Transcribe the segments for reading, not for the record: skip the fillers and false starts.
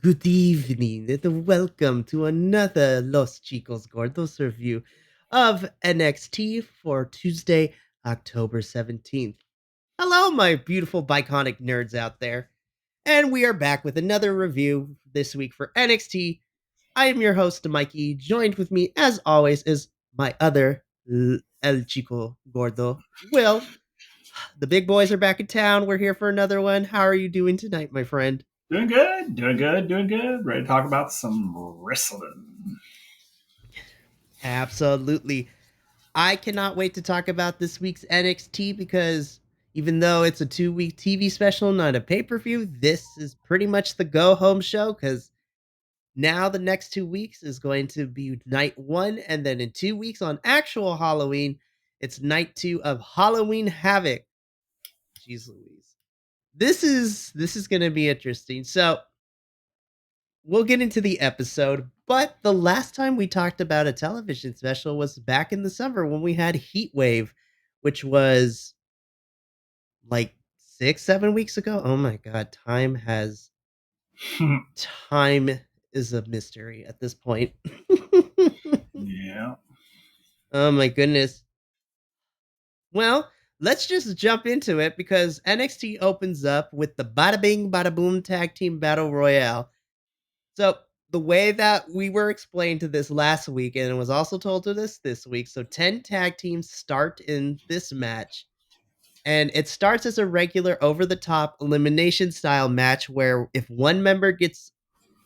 Good evening and welcome to another Los Chicos Gordos review of NXT for Tuesday, October 17th. Hello, my beautiful biconic nerds out there. And we are back with another review this week for NXT. I am your host, Mikey. Joined with me, as always, is my other El Chico Gordo, Will. The big boys are back in town. We're here for another one. How are you doing tonight, my friend? Doing good, doing good, doing good. Ready to talk about some wrestling. Absolutely. I cannot wait to talk about this week's NXT because even though it's a 2 week TV special, not a pay per view, this is pretty much the go home show because now the next 2 weeks is going to be night one. And then in 2 weeks on actual Halloween, it's night two of Halloween Havoc. Jeez Louise. This is going to be interesting. So we'll get into the episode, but the last time we talked about a television special was back in the summer when we had Heat Wave, which was like 6, 7 weeks ago. Oh my god, time is a mystery at this point. Yeah. Oh my goodness. Well, let's just jump into it because NXT opens up with the Bada Bing Bada Boom Tag Team Battle Royale. So the way that we were explained to this last week, and it was also told to us this week, so 10 tag teams start in this match. And it starts as a regular over the top elimination style match where if one member gets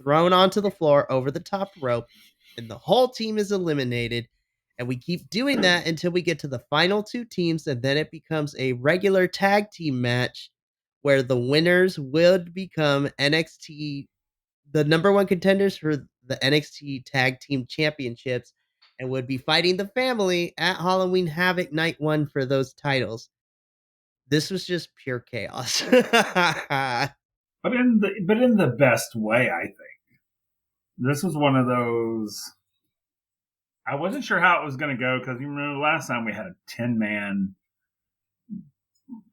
thrown onto the floor over the top rope, then the whole team is eliminated. And we keep doing that until we get to the final two teams, and then it becomes a regular tag team match where the winners would become NXT, the number one contenders for the NXT Tag Team Championships, and would be fighting the family at Halloween Havoc Night 1 for those titles. This was just pure chaos. But in the best way, I think. This was one of those. I wasn't sure how it was going to go because you remember last time we had a 10-man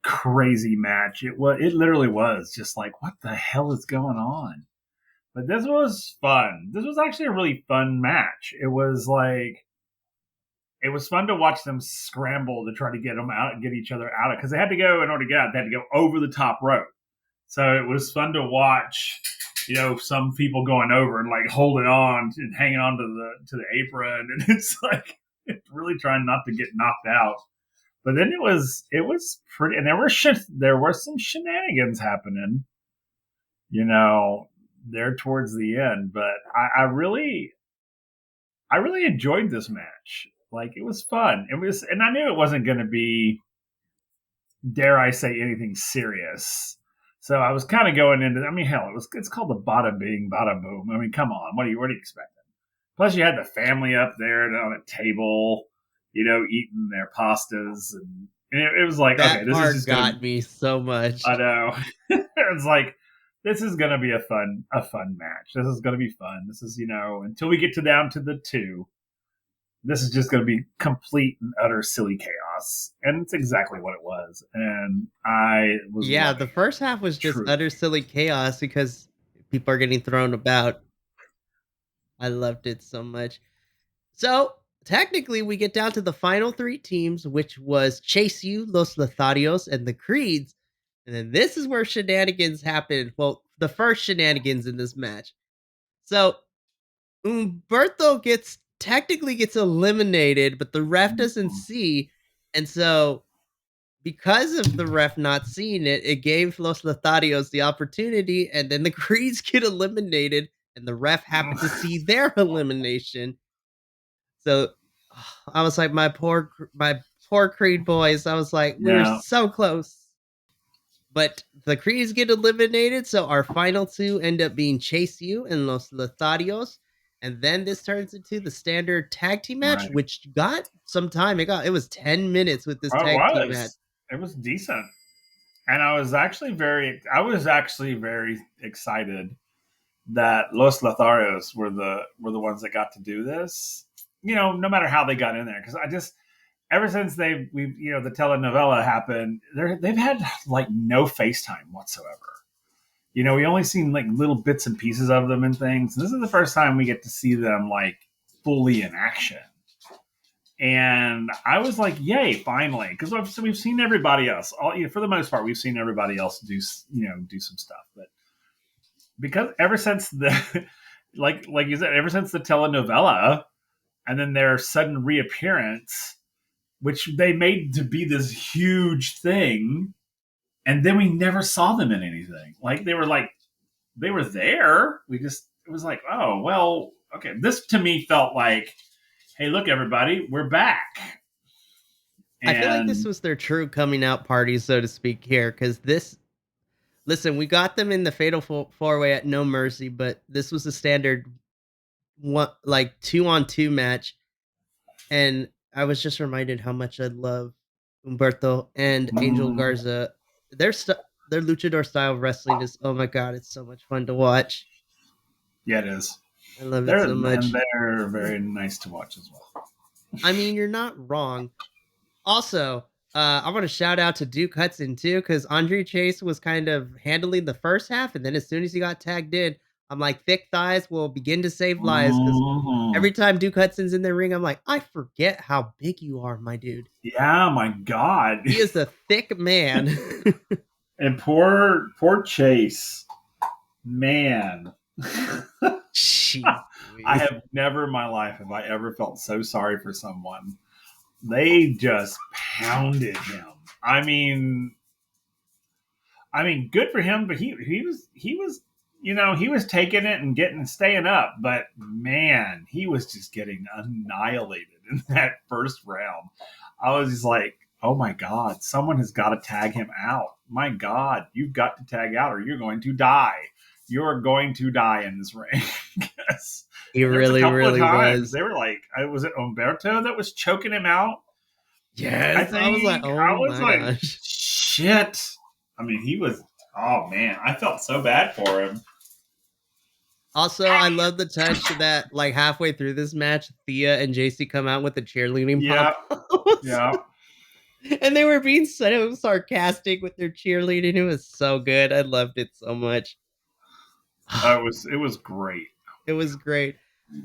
crazy match. It literally was just like, what the hell is going on? But this was fun. This was actually a really fun match. It was fun to watch them scramble to try to get them out and get each other out because they had to go in order to get out. They had to go over the top rope. So it was fun to watch, some people going over and like holding on and hanging on to the apron, and it's like really trying not to get knocked out. But then it was pretty, and there were some shenanigans happening, there towards the end. But I really enjoyed this match. Like it was fun. And I knew it wasn't going to be, dare I say, anything serious. So I was kind of going into. I mean, hell, it's called the Bada Bing Bada Boom. I mean, come on, what are you expecting? Plus, you had the family up there on a table, eating their pastas, and it was like, okay, That this is part just gonna. got me so much. I know. It's like this is gonna be a fun match. This is gonna be fun. This is until we get down to the two. This is just going to be complete and utter silly chaos. And it's exactly what it was. And I was Yeah, the loving it. first half was just Truly. utter silly chaos because people are getting thrown about. I loved it so much. So technically, we get down to the final three teams, which was Chase U, Los Lotharios, and the Creeds. And then this is where shenanigans happened. Well, the first shenanigans in this match. So Umberto technically gets eliminated, but the ref doesn't see. And so because of the ref not seeing it, it gave Los Lotharios the opportunity, and then the Creeds get eliminated, and the ref happened to see their elimination. So I was like, my poor Creed boys. I was like, we were Yeah. so close. But the Creeds get eliminated, so our final two end up being Chase U and Los Lotharios. And then this turns into the standard tag team match, Right. which got some time. It was 10 minutes with this Oh, it tag team match. was. It was decent. And I was actually very excited that Los Lotharios were the ones that got to do this. No matter how they got in there, because I just ever since the telenovela happened, they've had like no FaceTime whatsoever. We only seen like little bits and pieces of them and things. This is the first time we get to see them like fully in action. And I was like, "Yay, finally!" Because we've seen everybody else. For the most part, we've seen everybody else do some stuff. But because ever since the like you said, ever since the telenovela, and then their sudden reappearance, which they made to be this huge thing, and then we never saw them in anything. Like they were there. It was like, oh well, okay. This to me felt like, hey, look, everybody, we're back. I feel like this And was their true coming out party, so to speak, here, because this. Listen, we got them in the Fatal Four Way at No Mercy, but this was a standard one, like 2-on-2 match, and I was just reminded how much I love Umberto and Angel mm, Garza. Their their luchador style of wrestling is, oh my god, it's so much fun to watch. yeah, it is. I love it so much. They're very nice to watch as well. I mean, you're not wrong. Also, I want to shout out to Duke Hudson too, because Andre Chase was kind of handling the first half, and then as soon as he got tagged in, I'm like, thick thighs will begin to save lives. Because Mhm. every time Duke Hudson's in the ring, I'm like, I forget how big you are, my dude. Yeah, my God. He is a thick man. And poor Chase, man. Jeez, I Louise. have never in my life have I ever felt so sorry for someone. They just pounded him. I mean, good for him, but he was taking it and staying up, but man, he was just getting annihilated in that first round. I was just like, oh my god, someone has got to tag him out. My god, you've got to tag out or you're going to die. You're going to die in this ring. Yes. He And there was a really, couple of really times was. they were like, was it Umberto that was choking him out? I Yes, I was like, think oh I was my like, gosh. shit. I mean, he was. Oh man, I felt so bad for him. Also, I love the touch that like halfway through this match, Thea and JC come out with the cheerleading Yeah, pop. yeah. And they were being so sarcastic with their cheerleading. It was so good. I loved it so much. It was great. It was great.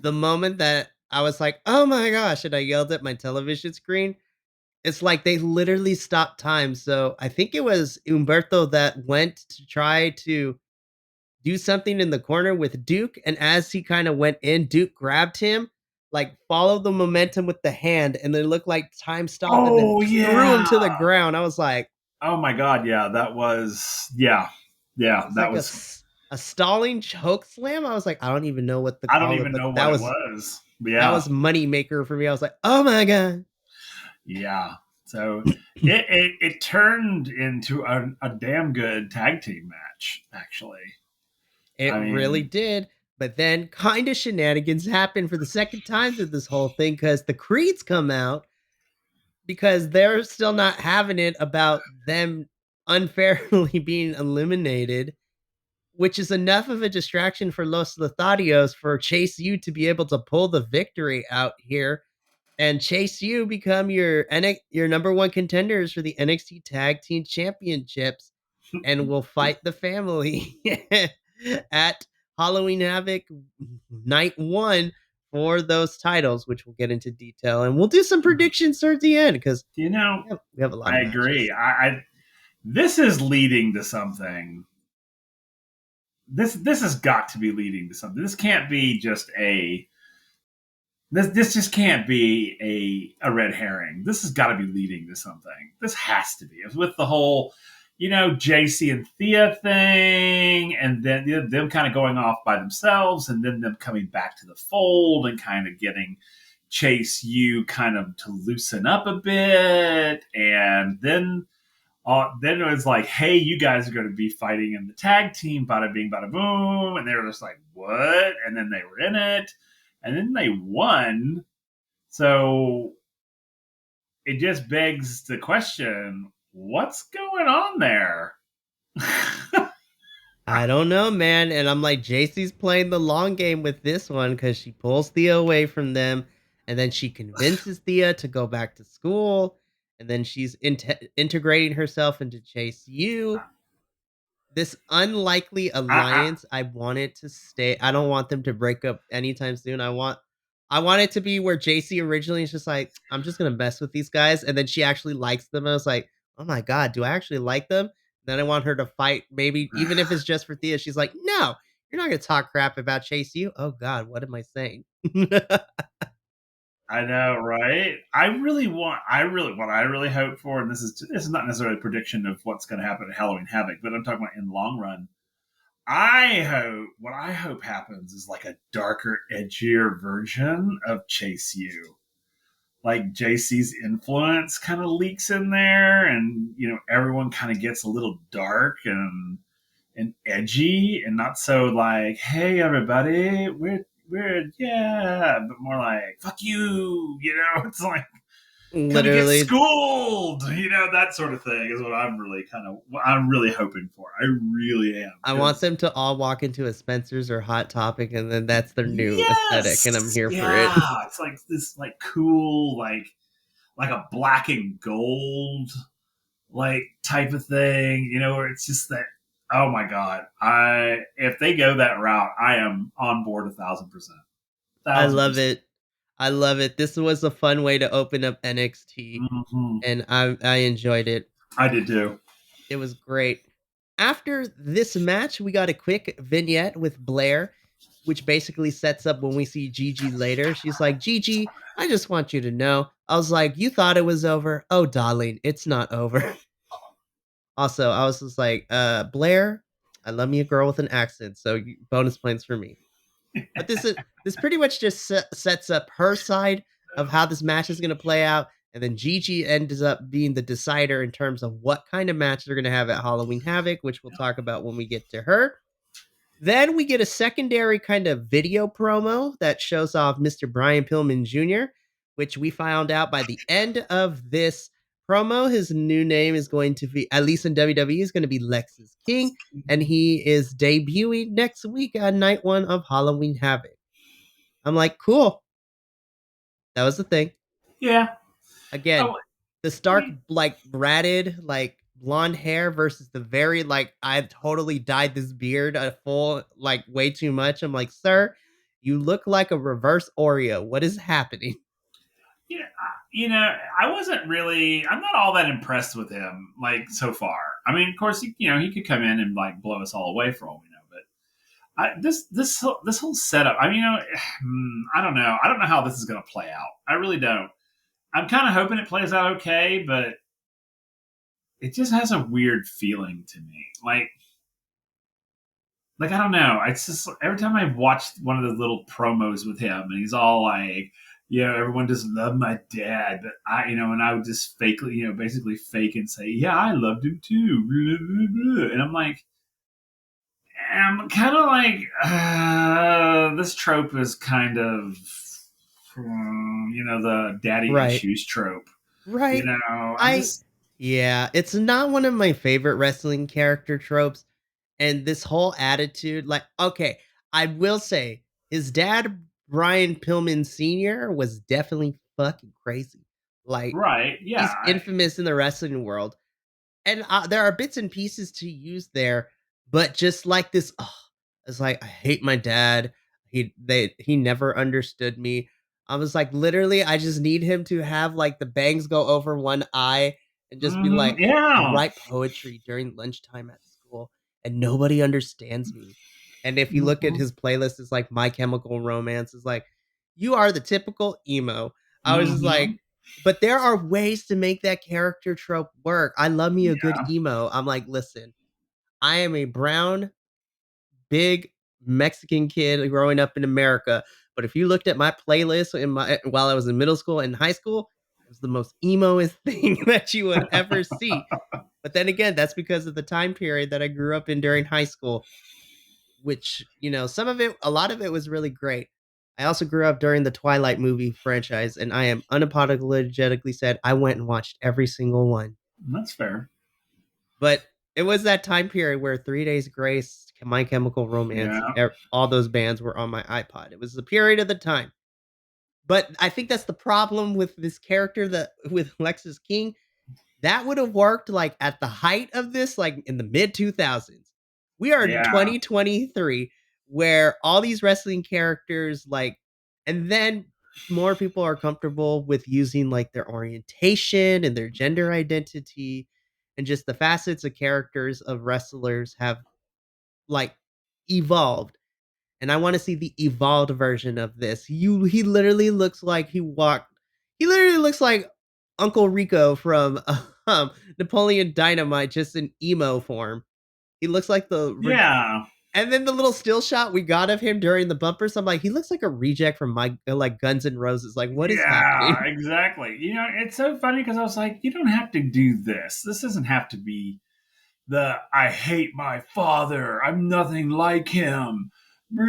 The moment that I was like, "Oh my gosh," and I yelled at my television screen, it's like they literally stopped time. So I think it was Umberto that went to try to do something in the corner with Duke, and as he kind of went in, Duke grabbed him, like followed the momentum with the hand, and then looked like time stopped, and then Oh threw him yeah. to the ground. I was like, Oh my god. Yeah, that was. Yeah, it yeah. was That like was. a stalling choke slam. I was like, I don't even know what to I don't call it, even but know what it was. But that yeah, was money maker for me. I was like, oh my god. yeah. So it turned into a damn good tag team match. Actually, It I really mean, did. But then kind of shenanigans happened for the second time through this whole thing because the Creeds come out because they're still not having it about them unfairly being eliminated, which is enough of a distraction for Los Lotharios for Chase U to be able to pull the victory out here and Chase U become your number one contenders for the NXT Tag Team Championships and will fight the family at Halloween Havoc night 1 for those titles, which we'll get into detail. And we'll do some predictions towards the end because you know, we have a lot I of agree. matches. I this is leading to something. This has got to be leading to something. This can't be just a this just can't be a red herring. This has got to be leading to something. This has to be. It's with the whole, JC and Thea thing, and then them kind of going off by themselves, and then them coming back to the fold and kind of getting Chase U kind of to loosen up a bit, and then it was like, hey, you guys are going to be fighting in the tag team, bada bing, bada boom. And they were just like, what? And then they were in it. And then they won. So it just begs the question, what's going on there? I don't know, man. And I'm like, JC's playing the long game with this one because she pulls Thea away from them. And then she convinces Thea to go back to school. And then she's integrating herself into Chase U. this unlikely I alliance, I want it to stay. I don't want them to break up anytime soon. I want it to be where JC originally is just like, I'm just gonna mess with these guys, and then she actually likes them. I was like, oh my god, do I actually like them? Then I want her to fight, maybe even if it's just for Thea. She's like, no, you're not gonna talk crap about Chase U. Oh god, what am I saying? I know, right? What I really hope for, and this is not necessarily a prediction of what's going to happen at Halloween Havoc, but I'm talking about in the long run. What I hope happens is like a darker, edgier version of Chase U. Like JC's influence kind of leaks in there, and everyone kind of gets a little dark and edgy, and not so like, "Hey, everybody, we're yeah," but more like, "Fuck you." It's like kind of get Literally, schooled. That sort of thing is what I'm really hoping for. I really am I want because them to all walk into a Spencer's or Hot Topic, and then that's their new aesthetic, and I'm yes, here for it. yeah, it's like this like cool like a black and gold like type of thing, where it's just that. Oh my god! I If they go that route, I am on board 1,000%. I Thousand love percent. it. I love it. This was a fun way to open up NXT, Mm-hmm. and I enjoyed it. I did too. It was great. After this match, we got a quick vignette with Blair, which basically sets up when we see Gigi later. She's like, Gigi, I just want you to know. I was like, you thought it was over? Oh, darling, it's not over. Also, I was just like, Blair, I love me a girl with an accent, so bonus points for me. But this pretty much just sets up her side of how this match is going to play out, and then Gigi ends up being the decider in terms of what kind of match they're going to have at Halloween Havoc, which we'll talk about when we get to her. Then we get a secondary kind of video promo that shows off Mr. Brian Pillman Jr., which we found out by the end of this promo. His new name is going to be, at least in WWE, is going to be Lexus King, and he is debuting next week on night one of Halloween Havoc. I'm like, cool. That was the thing. Yeah. Again, Oh, the I stark, mean, like, ratted, like, blonde hair versus the very, like, I've totally dyed this beard a full, like, way too much. I'm like, sir, you look like a reverse Oreo. What is happening? I wasn't really. I'm not all that impressed with him, like so far. I mean, of course, he could come in and like blow us all away for all we know. But this whole setup. I mean, I don't know. I don't know how this is going to play out. I really don't. I'm kind of hoping it plays out okay, but it just has a weird feeling to me. Like I don't know. It's just every time I've watched one of the little promos with him, and he's all like, everyone doesn't love my dad, but and I would just fakely, basically fake and say, yeah, I loved him too, and I'm kind of like, this trope is kind of, the daddy Right. issues trope. Right. I'm I, just, yeah, it's not one of my favorite wrestling character tropes. And this whole attitude, like, okay, I will say his dad, Brian Pillman Sr., was definitely fucking crazy. Like, right, yeah, he's infamous in the wrestling world. And there are bits and pieces to use there, but just like this, it's like, I hate my dad. He never understood me. I was like, literally, I just need him to have like the bangs go over one eye and just be like, I yeah. write poetry during lunchtime at school and nobody understands me. And if you look at Mm-hmm. his playlist, it's like My Chemical Romance is like, you are the typical emo. I was just like, Mm-hmm. but there are ways to make that character trope work. I love me a good Yeah. emo. I'm like, listen, I am a brown, big Mexican kid growing up in America. But if you looked at my playlist in my while I was in middle school and high school, it was the most emoist thing that you would ever see. But then again, that's because of the time period that I grew up in during high school, which, some of it, a lot of it was really great. I also grew up during the Twilight movie franchise, and I am unapologetically said I went and watched every single one. That's fair. But it was that time period where 3 Days Grace, My Chemical Romance, Yeah. all those bands were on my iPod. It was the period of the time. But I think that's the problem with this character that with Lexus King. That would have worked like at the height of this, like in the mid 2000s. We are in Yeah. 2023 where all these wrestling characters like and then more people are comfortable with using like their orientation and their gender identity and just the facets of characters of wrestlers have like evolved and I want to see the evolved version of this. He literally looks like he literally looks like Uncle Rico from Napoleon Dynamite just in emo form. He looks like Yeah. and then the little still shot we got of him during the bumpers, I'm like, he looks like a reject from my like Guns N' Roses. Like, what is Yeah, happening? exactly. It's so funny because I was like, you don't have to do this. This doesn't have to be the I hate my father. I'm nothing like him. Blah.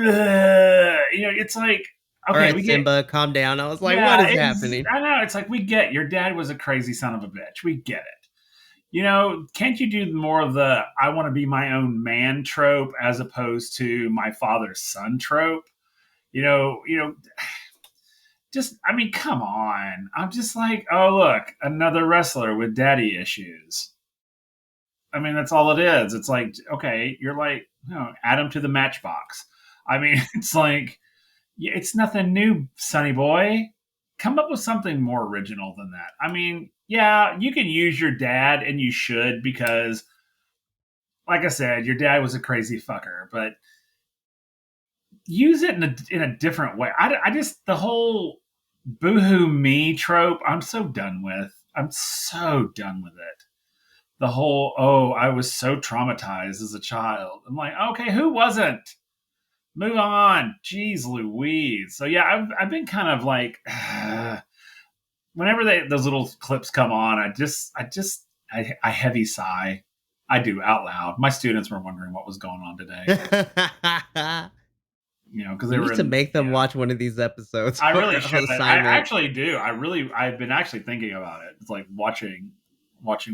It's like, All okay, right, we get, Simba, calm down. I was like, what yeah, is happening? I know. It's like, we get your dad was a crazy son of a bitch. We get it. Can't you do more of the I want to be my own man trope as opposed to my father's son trope? Just, I mean, come on. I'm just like, oh, look, another wrestler with daddy issues. I mean, that's all it is. It's like, okay, you're like, add him to the matchbox. I mean, it's like, yeah, it's nothing new, sonny boy. Come up with something more original than that. I mean, yeah, you can use your dad, and you should, because, like I said, your dad was a crazy fucker, but use it in a different way. I just, the whole boohoo me trope, I'm so done with. I'm so done with it. The whole, oh, I was so traumatized as a child. I'm like, okay, who wasn't? Move on. Jeez Louise. So yeah, I've been kind of like, whenever those little clips come on, I heavy sigh. I do out loud. My students were wondering what was going on today. Because You they were need to in, make them watch one of these episodes I for really should. I assignment. actually do. I've been actually thinking about it. It's like watching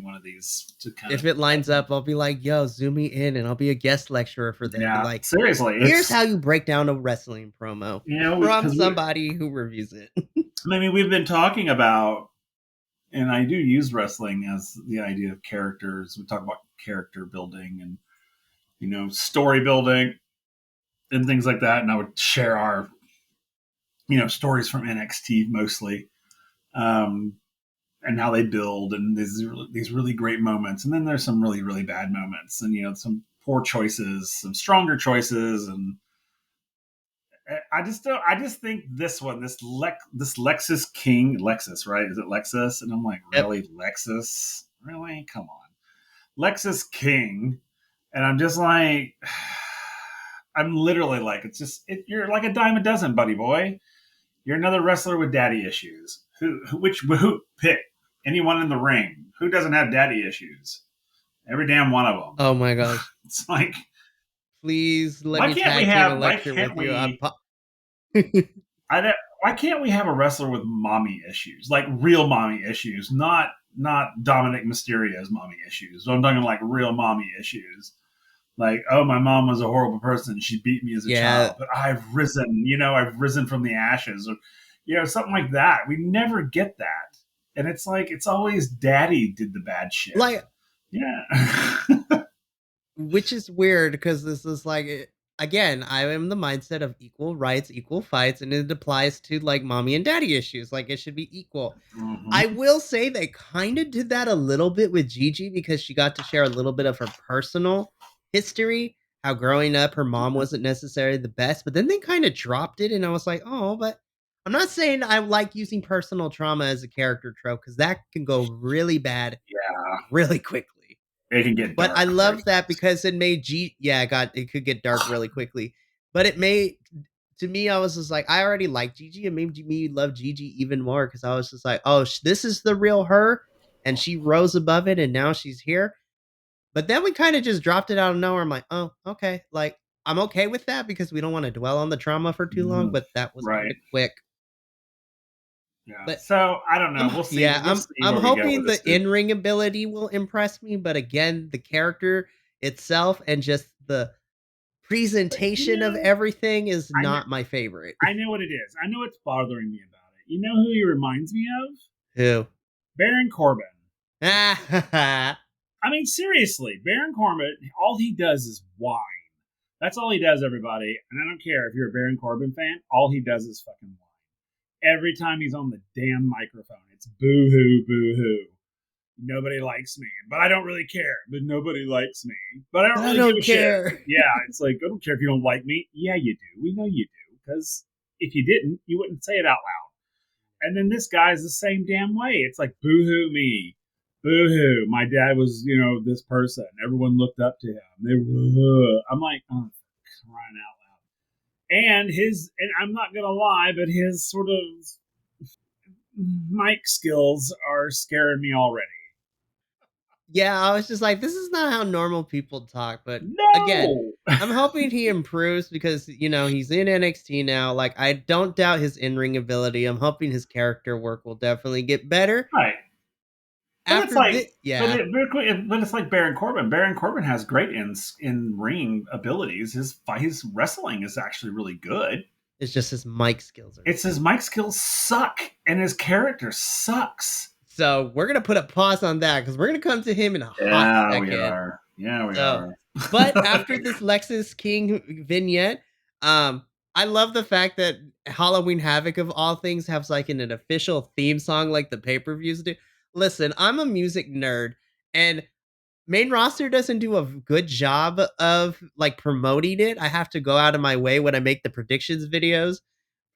one of these to kind If of, it lines up, I'll be like, yo, zoom me in and I'll be a guest lecturer for them. Be yeah, like, seriously, here's it's, how you break down a wrestling promo from because somebody who reviews it. I mean, we've been talking about, and I do use wrestling as the idea of characters. We talk about character building and, story building and things like that. And I would share our, stories from NXT mostly. Um, and how they build, and these really great moments, and then there's some really really bad moments, and some poor choices, some stronger choices, and I just don't. I just think this Lexus King, Lexus, right? Is it Lexus? And I'm like, Yep. really, Lexus? Really? Come on, Lexus King, and I'm just like, I'm literally like, you're like a dime a dozen, buddy boy. You're another wrestler with daddy issues. Who pick anyone in the ring? Who doesn't have daddy issues? Every damn one of them. Oh my gosh. It's like, Please let me tag team a lecture with you. I don't, why can't we have a wrestler with mommy issues, like real mommy issues, not Dominic Mysterio's mommy issues. I'm talking like real mommy issues. Like, oh, my mom was a horrible person. She beat me as a Yeah. child, but I've risen from the ashes, or something like that. We never get that, and it's like it's always daddy did the bad shit. Like Yeah. which is weird because this is like again, I am the mindset of equal rights, equal fights, and it applies to like mommy and daddy issues. Like it should be equal. I Mm-hmm. will say they kind of did that a little bit with Gigi because she got to share a little bit of her personal history, how growing up her mom wasn't necessarily the best, but then they kind of dropped it and I was like, "Oh, but I'm not saying I like using personal trauma as a character trope because that can go really bad Yeah, really quickly." it can get But I dark very love that fast. because it made it could get dark really quickly. But it made to me, I was just like, I already like Gigi. It made me love Gigi even more because I was just like, oh, this is the real her, and she rose above it, and now she's here. But then we kind of just dropped it out of nowhere. I'm like, oh, okay, like I'm okay with that because we don't want to dwell on the trauma for too long. Mm, But that was kind right. of quick. Yeah. But So I don't know. We'll see. yeah, We'll see I'm where we go hoping with this the dude. in ring ability will impress me. But again, the character itself and just the But presentation of everything is I know, not my favorite. I know what it is. I know what's bothering me about it. You know who he reminds me of? Who? Baron Corbin. I mean, seriously, Baron Corbin, all he does is whine. That's all he does, everybody. And I don't care if you're a Baron Corbin fan, all he does is fucking whine. Every time he's on the damn microphone, it's boo hoo, boo hoo. Nobody likes me, but I don't really care. But nobody likes me, but I don't But I really give don't a shit. care. Yeah, it's like, I don't care if you don't like me. Yeah, you do. We know you do. Because if you didn't, you wouldn't say it out loud. And then this guy's the same damn way. It's like, boo hoo me. Boo hoo. My dad was, this person. Everyone looked up to him. They were, I'm like, oh, crying out loud. And I'm not going to lie, but his sort of mic skills are scaring me already. Yeah, I was just like, this is not how normal people talk. But again, No! I'm hoping he improves because, he's in NXT now. Like, I don't doubt his in ring ability. I'm hoping his character work will definitely get better. Right. But it's After like, this, yeah, but it's like Baron Corbin. Baron Corbin has great in ring abilities. His wrestling is actually really good. it's just his mic skills are. It's his mic skills suck, and his character sucks. So we're going to put a pause on that because we're going to come to him in a hot Yeah, we second. are. Yeah, we So, are. but after this Lexus King vignette, I love the fact that Halloween Havoc of all things has like an official theme song like the pay-per-views do. Listen, I'm a music nerd and main roster doesn't do a good job of like promoting it. I have to go out of my way when I make the predictions videos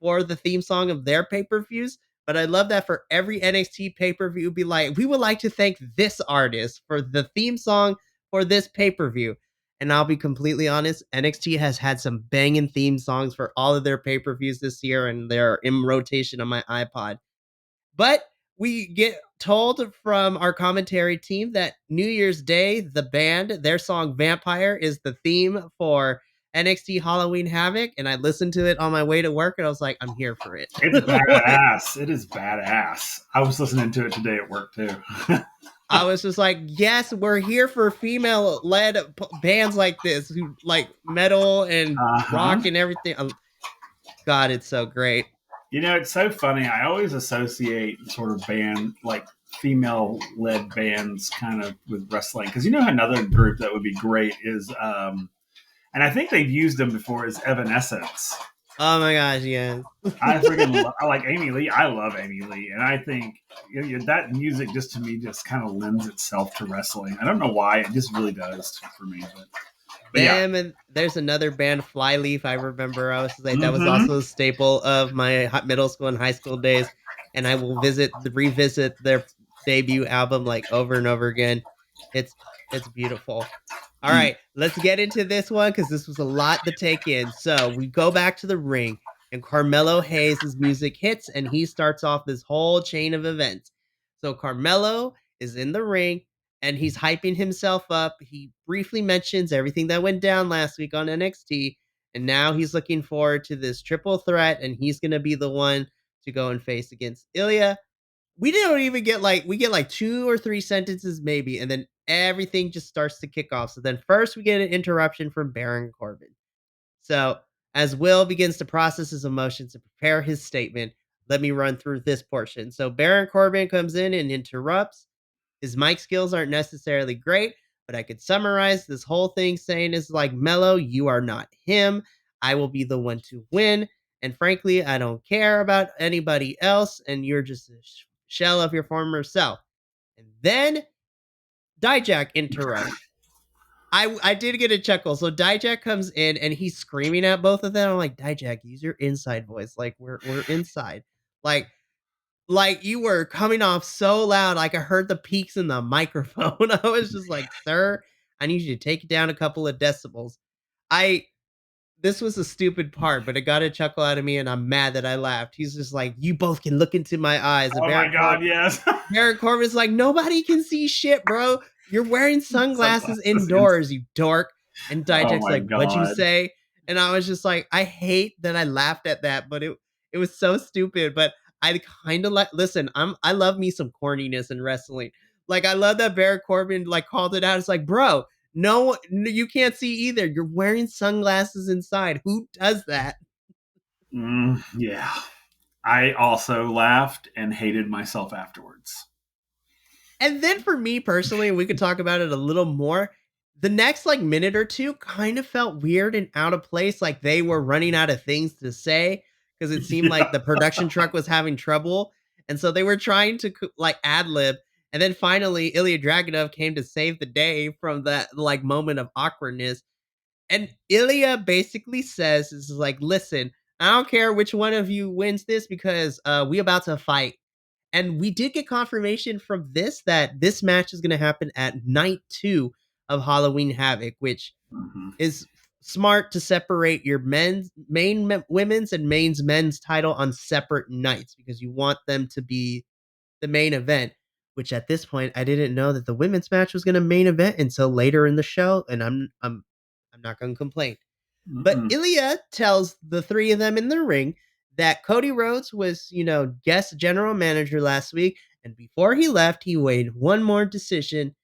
for the theme song of their pay-per-views. But I love that for every NXT pay-per-view, be like, we would like to thank this artist for the theme song for this pay-per-view. And I'll be completely honest, NXT has had some banging theme songs for all of their pay-per-views this year, and they're in rotation on my iPod. But we get told from our commentary team that New Year's Day, the band, their song Vampire is the theme for NXT Halloween Havoc. And I listened to it on my way to work and I was like, I'm here for it. It's badass. It is badass. I was listening to it today at work too. I was just like, yes, we're here for female led bands like this who like metal and rock and everything. God, it's so great. It's so funny. I always associate sort of band like female led bands kind of with wrestling because another group that would be great is and I think they've used them before is Evanescence. Oh my gosh, yes. I like Amy Lee. I love Amy Lee, and I think that music just to me just kind of lends itself to wrestling. I don't know why, it just really does for me. But yeah, Them and there's another band, Flyleaf. I remember I was like that was mm-hmm. also a staple of my middle school and high school days, and I will revisit their debut album like over and over again. It's it's beautiful. All right, let's get into this one because this was a lot to take in. So we go back to the ring, and Carmelo Hayes' music hits, and he starts off this whole chain of events. So Carmelo is in the ring, and he's hyping himself up. He briefly mentions everything that went down last week on NXT, and now he's looking forward to this triple threat, and he's going to be the one to go and face against Ilya. We don't even get we get like 2 or 3 sentences maybe, and then everything just starts to kick off. So then first we get an interruption from Baron Corbin. So as Will begins to process his emotions and prepare his statement, let me run through this portion. So Baron Corbin comes in and interrupts. His mic skills aren't necessarily great, but I could summarize this whole thing saying is like, Mello, you are not him. I will be the one to win. And frankly, I don't care about anybody else. And you're just a shell of your former self. And then Dijak interrupts. I did get a chuckle. So Dijak comes in and he's screaming at both of them. I'm like, Dijak, use your inside voice. Like we're inside. Like you were coming off so loud, like I heard the peaks in the microphone. I was just like, sir, I need you to take it down a couple of decibels. I This was a stupid part, but it got a chuckle out of me, and I'm mad that I laughed. He's just like, you both can look into my eyes. And Oh my God, yes. Baron Corbin's like, nobody can see shit, bro. You're wearing sunglasses indoors, you dork. And Oh Dijak's my like, what'd you God. say? And I was just like, I hate that I laughed at that, but it was so stupid. But I kind of like listen, I love me some corniness in wrestling. Like I love that Baron Corbin like called it out. It's like, bro, no, you can't see either. You're wearing sunglasses inside. Who does that? Yeah. I also laughed and hated myself afterwards. And then for me personally, we could talk about it a little more. The next like minute or two kind of felt weird and out of place, like they were running out of things to say because it seemed Yeah. like the production truck was having trouble, and so they were trying to like ad lib. And then finally, Ilya Dragunov came to save the day from that like moment of awkwardness. And Ilya basically says, "Is like, listen, I don't care which one of you wins this because we about to fight." And we did get confirmation from this that this match is going to happen at night 2 of Halloween Havoc, which Mhm. is smart to separate your women's and men's title on separate nights because you want them to be the main event. Which at this point I didn't know that the women's match was going to main event until later in the show, and I'm not going to complain. But Mm-mm. Ilya tells the three of them in the ring that Cody Rhodes was, guest general manager last week. And before he left, he weighed one more decision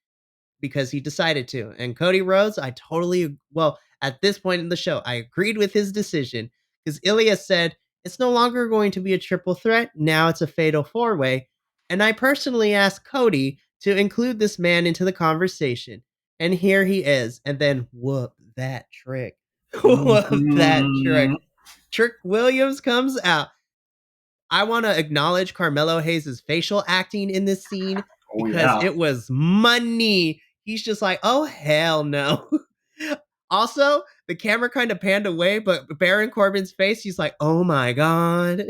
because he decided to. And Cody Rhodes, at this point in the show, I agreed with his decision because Ilya said it's no longer going to be a triple threat. Now it's a fatal four way. And I personally asked Cody to include this man into the conversation. And here he is. And then whoop that trick. Whoop that trick. Mhm. Trick Williams comes out. I want to acknowledge Carmelo Hayes' facial acting in this scene Oh because yeah. it was money. He's just like, oh, hell no. Also, the camera kind of panned away, but Baron Corbin's face, he's like, oh my God.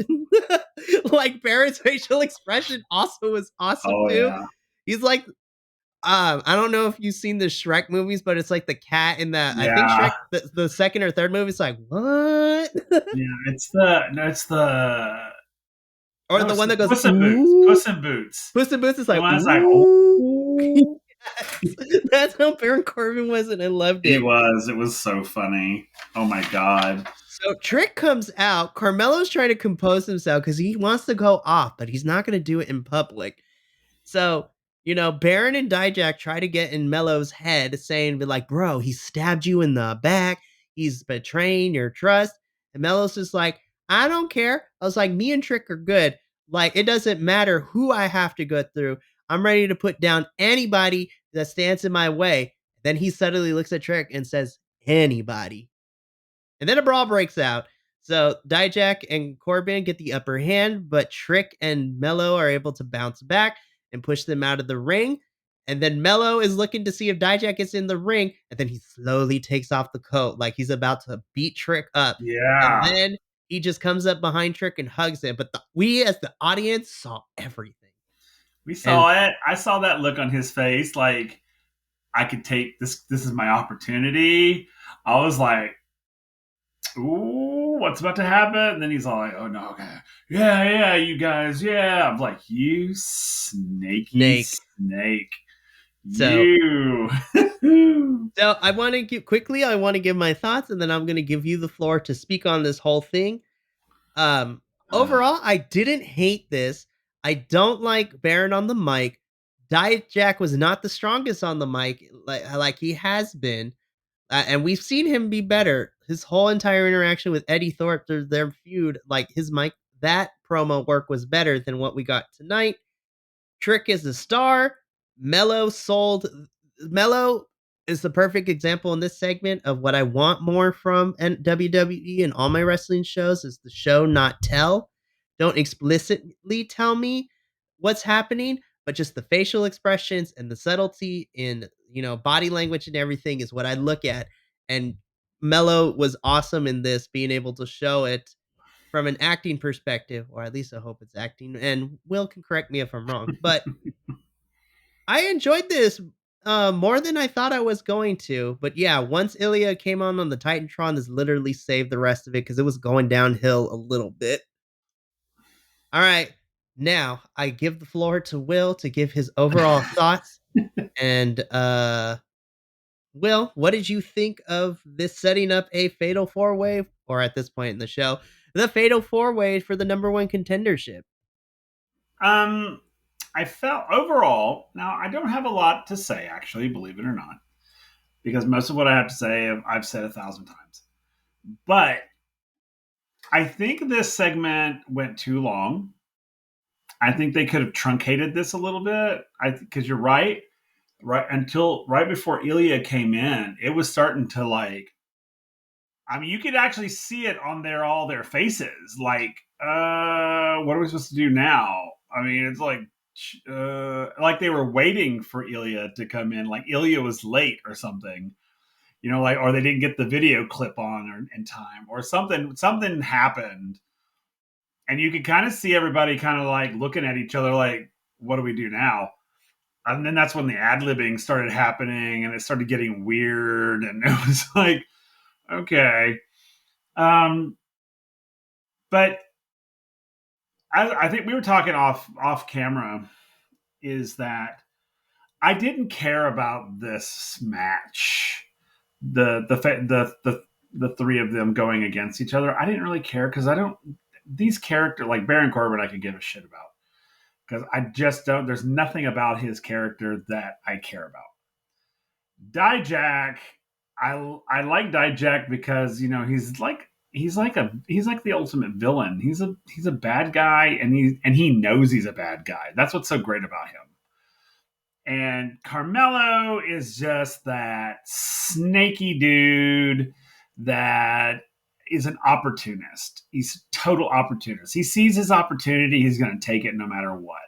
Like, Baron's facial expression also was awesome Oh too. yeah. He's like, I don't know if you've seen the Shrek movies, but it's like the cat in that. I think Yeah. Shrek, the second or third movie, is like, what? Yeah. It's the no. It's the Or no. the It's one the that goes, Puss in Boots. ooh. Puss in Boots. Puss in Boots is The like, one that's like, ooh. oh. That's how Baron Corbin was, and I loved He it. was. It was so funny. Oh my god. So Trick comes out. Carmelo's trying to compose himself because he wants to go off, but he's not going to do it in public. So, Baron and Dijak try to get in Mello's head, saying, like, bro, he stabbed you in the back. He's betraying your trust. And Mello's just like, I don't care. I was like, me and Trick are good. Like, it doesn't matter who I have to go through. I'm ready to put down anybody that stands in my way. Then he suddenly looks at Trick and says, anybody. And then a brawl breaks out. So Dijak and Corbin get the upper hand, but Trick and Mello are able to bounce back and push them out of the ring. And then Mello is looking to see if Dijak is in the ring, and then he slowly takes off the coat like he's about to beat Trick up. And Yeah. then he just comes up behind Trick and hugs him. But we, as the audience, saw everything. We And saw it. I saw that look on his face. Like I could take this. This is my opportunity. I was like, ooh, what's about to happen? And then he's all like, oh no, okay. Yeah, yeah, you guys, yeah. I'm like, you snaky Snake. snake. So You. So I want to give quickly. I want to give my thoughts, and then I'm going to give you the floor to speak on this whole thing. Um, Overall, I didn't hate this. I don't like Baron on the mic. Diet Jack was not the strongest on the mic, like he has been, and we've seen him be better. His whole entire interaction with Eddie Thorpe, their feud, like his mic, that promo work was better than what we got tonight. Trick is the star. Mello sold. Mello is the perfect example in this segment of what I want more from WWE and all my wrestling shows is the show, not tell. Don't explicitly tell me what's happening, but just the facial expressions and the subtlety in body language and everything is what I look at. And Mello was awesome in this, being able to show it from an acting perspective, or at least I hope it's acting. And Will can correct me if I'm wrong, but I enjoyed this more than I thought I was going to. But yeah, once Ilya came on the Titantron, this literally saved the rest of it because it was going downhill a little bit. All right, now I give the floor to Will to give his overall thoughts. And Will, what did you think of this setting up a fatal four way, or at this point in the show, the fatal four way for the number one contendership? um, I felt overall. Now I don't have a lot to say, actually, believe it or not, because most of what I have to say I've said 1,000 times. But I think this segment went too long. I think they could have truncated this a little bit. Because you're right, right before Ilya came in, it was starting to like. I mean, you could actually see it on all their faces. Like, what are we supposed to do now? I mean, it's like they were waiting for Ilya to come in. Like Ilya was late or something, like, or they didn't get the video clip on in time, or something. Something happened, and you could kind of see everybody kind of like looking at each other, like, what do we do now? And then that's when the ad libbing started happening, and it started getting weird, and it was like, okay. Um, but I think we were talking off camera, is that I didn't care about this match. The three of them going against each other. I didn't really care because I don't. These characters like Baron Corbin, I could give a shit about because I just don't. There's nothing about his character that I care about. Dijak, I like Dijak because he's like the ultimate villain. He's a bad guy, and he knows he's a bad guy. That's what's so great about him. And Carmelo is just that snaky dude that is an opportunist. He's a total opportunist. He sees his opportunity, he's going to take it no matter what.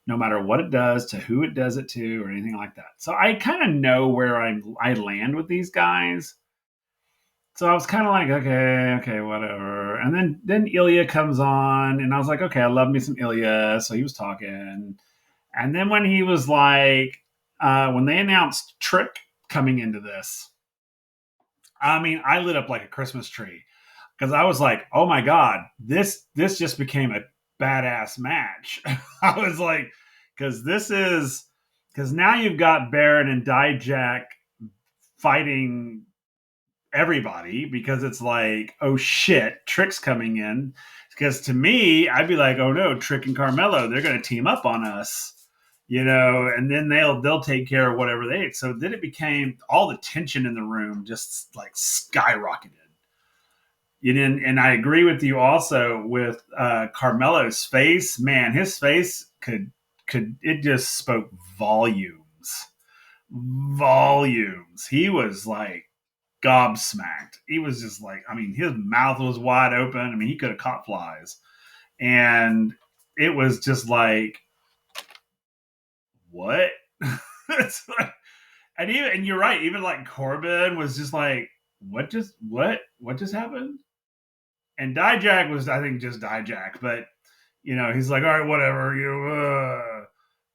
No matter what it does, to who it does it to, or anything like that. So I kind of know where I land with these guys. So I was kind of like, okay, whatever. And then Ilya comes on, and I was like, okay, I love me some Ilya. So he was talking, and then when he was like, when they announced Trick coming into this, I mean, I lit up like a Christmas tree because I was like, oh my god, this just became a badass match. I was like, because now you've got Baron and Dijak fighting everybody, because it's like, oh shit, Trick's coming in. Because to me, I'd be like, oh no, Trick and Carmelo, they're going to team up on us, and then they'll take care of whatever they. So then it became all the tension in the room just like skyrocketed. And I agree with you also with Carmelo's face. Man, his face could it just spoke volumes. He was like gobsmacked. He was just like, I mean, his mouth was wide open. I mean, he could have caught flies. And it was just like, what? It's like, and you're right, even like Corbin was just like, what just happened? And Dijak was, I think, just Dijak, but he's like, all right, whatever,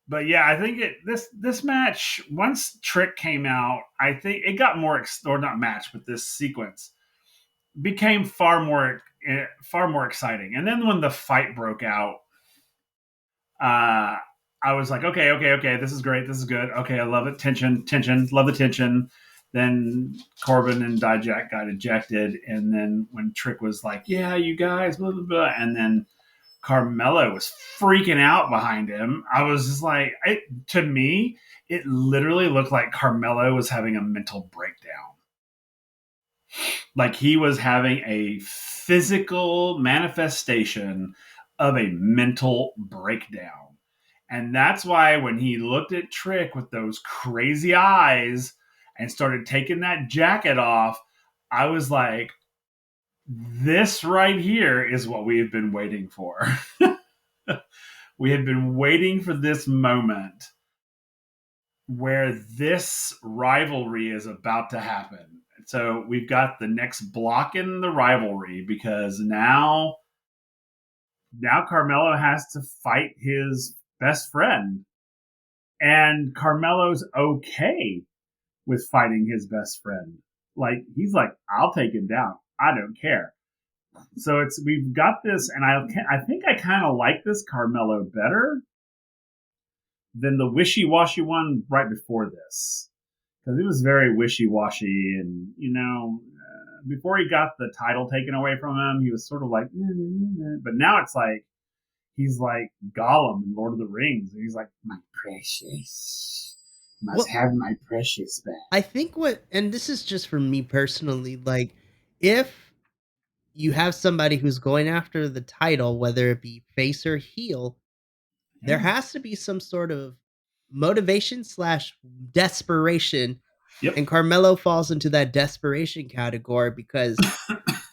But yeah, I think this match, once Trick came out, I think it got more or not match, but this sequence became far more exciting. And then when the fight broke out, uh, I was like, okay, this is great, this is good. Okay, I love it. Tension, love the tension. Then Corbin and Dijak got ejected, and then when Trick was like, yeah, you guys, blah blah blah, and then Carmelo was freaking out behind him. I was just like, to me, it literally looked like Carmelo was having a mental breakdown. Like he was having a physical manifestation of a mental breakdown. And that's why when he looked at Trick with those crazy eyes and started taking that jacket off, I was like, this right here is what we have been waiting for. We had been waiting for this moment where this rivalry is about to happen. So we've got the next block in the rivalry, because now Carmelo has to fight his best friend, and Carmelo's okay with fighting his best friend. Like he's like, I'll take him down. I don't care. So we've got this, and I think I kind of like this Carmelo better than the wishy-washy one right before this, because it was very wishy-washy, and before he got the title taken away from him, he was sort of like, but now it's like he's like Gollum in Lord of the Rings, and he's like, my precious, must Well, have my precious back. I think and this is just for me personally, like, if you have somebody who's going after the title, whether it be face or heel, there has to be some sort of motivation slash desperation, Yep. and Carmelo falls into that desperation category because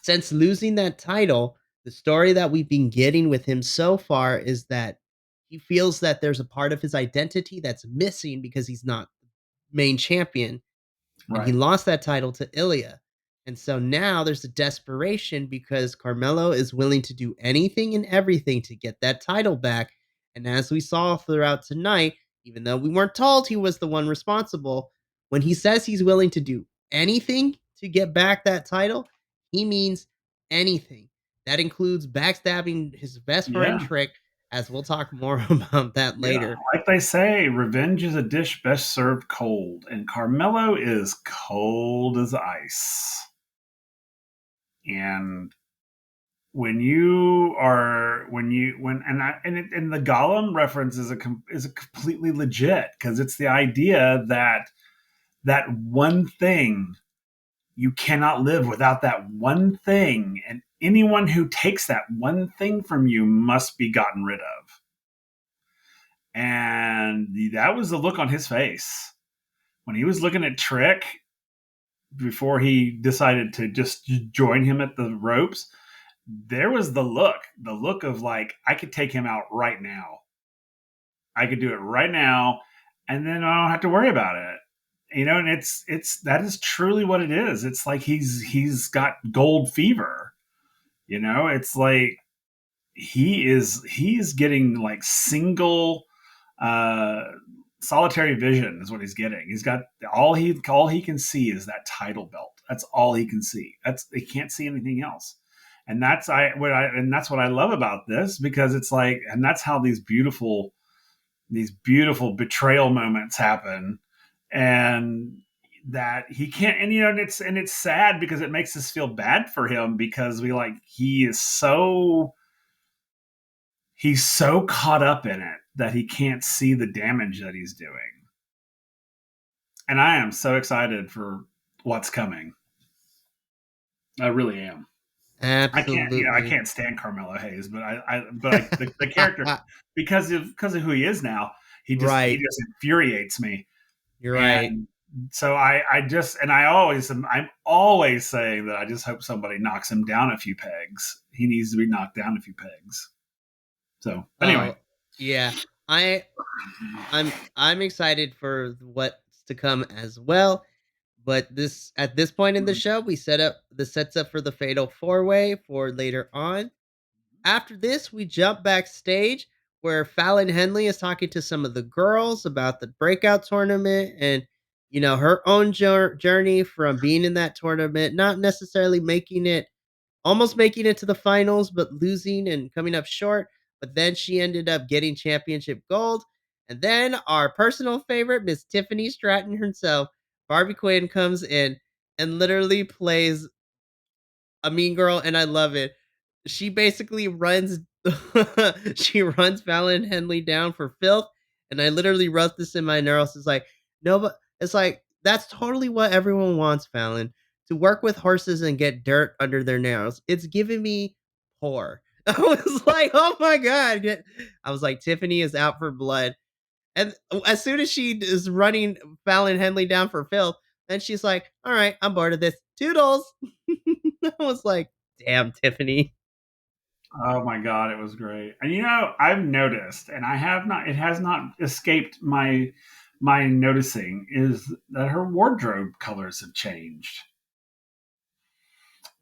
since losing that title, the story that we've been getting with him so far is that he feels that there's a part of his identity that's missing because he's not main champion, and he Right. lost that title to Ilya. And so now there's a desperation because Carmelo is willing to do anything and everything to get that title back. And as we saw throughout tonight, even though we weren't told he was the one responsible, when he says he's willing to do anything to get back that title, he means anything. That includes backstabbing his best friend Yeah. Trick, as we'll talk more about that Yeah. later. Like they say, revenge is a dish best served cold, and Carmelo is cold as ice. And and the Gollum reference is a completely legit, because it's the idea that that one thing, you cannot live without that one thing, and anyone who takes that one thing from you must be gotten rid of. And that was the look on his face when he was looking at Trick before he decided to just join him at the ropes. There was the look of like, I could take him out right now. I could do it right now, and then I don't have to worry about it. And it's that is truly what it is. It's like he's got gold fever. It's like he's getting like single uh solitary vision is what he's getting. He's got all he can see is that title belt. That's all he can see. He can't see anything else. And that's what I love about this, because it's like, and that's how these beautiful betrayal moments happen. And that he can't, and it's sad because it makes us feel bad for him, because he's so caught up in it that he can't see the damage that he's doing. And I am so excited for what's coming. I really am. I Absolutely. can't stand Carmelo Hayes, but the character, because of who he is now, he Right. just infuriates me. You're right. And so I'm always saying that I just hope somebody knocks him down a few pegs. He needs to be knocked down a few pegs. So anyway, Oh, yeah. I I'm excited for what's to come as well. But this at this point in the show, we set up the sets up for the fatal four way for later on. After this, we jump backstage where Fallon Henley is talking to some of the girls about the breakout tournament and her own journey from being in that tournament, not necessarily almost making it to the finals, but losing and coming up short. But then she ended up getting championship gold. And then our personal favorite, Miss Tiffany Stratton herself, Barbie Quinn, comes in and literally plays a mean girl, and I love it. She basically runs she runs Fallon Henley down for filth, and I literally wrote this in my notes. It's like, no, but it's like that's totally what everyone wants, Fallon, to work with horses and get dirt under their nails. It's giving me poor. I was like, oh my god. I was like, Tiffany is out for blood. And as soon as she is running Fallon Henley down for filth, then she's like, all right, I'm bored of this. Toodles. I was like, damn, Tiffany. oh my god, it was great. And I've noticed, and it has not escaped my noticing, is that her wardrobe colors have changed.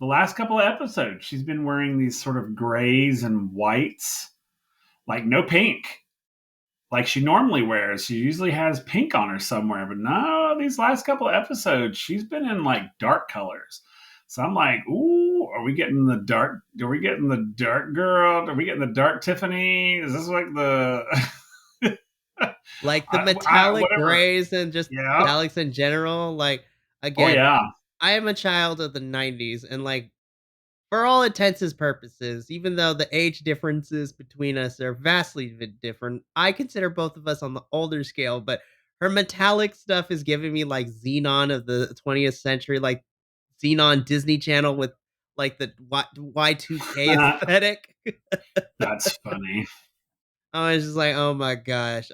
The last couple of episodes, she's been wearing these sort of grays and whites, like no pink, like she normally wears. She usually has pink on her somewhere, but no, these last couple of episodes, she's been in like dark colors. So I'm like, ooh, are we getting the dark? Are we getting the dark girl? Are we getting the dark Tiffany? Is this like the Like the metallic whatever? grays and just Yeah. metallics in general. Like, Oh again, yeah. I am a child of the 90s, and like, for all intents and purposes, even though the age differences between us are vastly different, I consider both of us on the older scale. But her metallic stuff is giving me like Xenon of the 20th century, like Xenon Disney Channel with like the Y2K aesthetic. That's funny. I was just like, "Oh my gosh."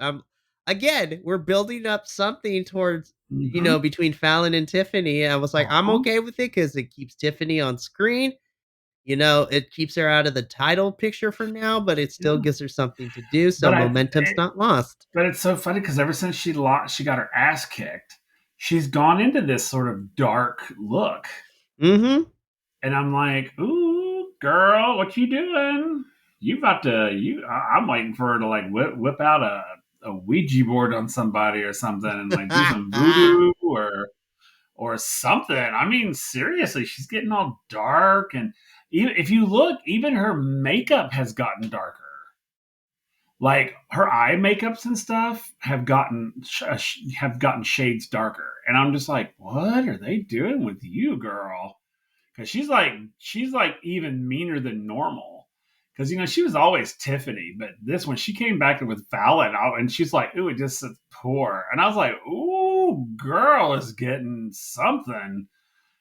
Again, we're building up something towards, Mm-hmm. between Fallon and Tiffany. I was like, "I'm Uh-huh. okay with it because it keeps Tiffany on screen." It keeps her out of the title picture for now, but it still Yeah. gives her something to do, so But I momentum's not lost. but it's so funny because ever since she got her ass kicked, she's gone into this sort of dark look. Mhm. And I'm like, ooh, girl, what you doing? You about to I'm waiting for her to like whip out a Ouija board on somebody or something and like do some voodoo or something. I mean, seriously, she's getting all dark and even if you look, even her makeup has gotten darker. Like her eye makeups and stuff have gotten shades darker, and I'm just like, what are they doing with you, girl? Because she's like even meaner than normal. Because she was always Tiffany, but this one she came back with Fallon, and she's like, "Ooh, it just says poor," and I was like, "Ooh, girl is getting something.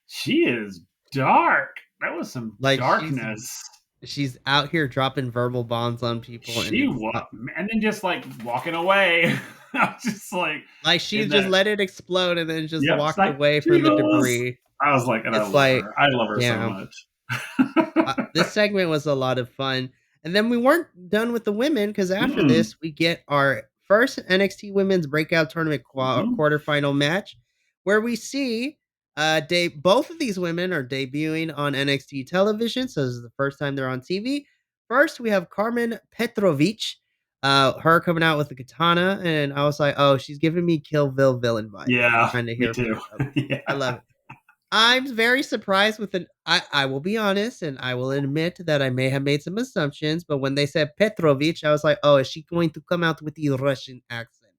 She is dark. That was some Like, darkness." she's out here dropping verbal bombs on people, and She it's, was, and then just like walking away. I was just like, like, she in just that, let it explode and then just yep, it's walked like away from the Eagles. debris. I was like, and I It's love like, her. I love her so damn. much. This segment was a lot of fun. And then we weren't done with the women because after Mm-mm. this, we get our first NXT Women's Breakout Tournament Mm-hmm. quarterfinal match, where we see both of these women are debuting on NXT television. So this is the first time they're on TV. First, we have Carmen Petrovic, her coming out with the katana, and I was like, oh, she's giving me Kill Bill villain vibes. Yeah, Kind of me here for too. it. I love Yeah. it. I'm very surprised with I will be honest and I will admit that I may have made some assumptions, but when they said Petrovich, I was like, "Oh, is she going to come out with the Russian accent?"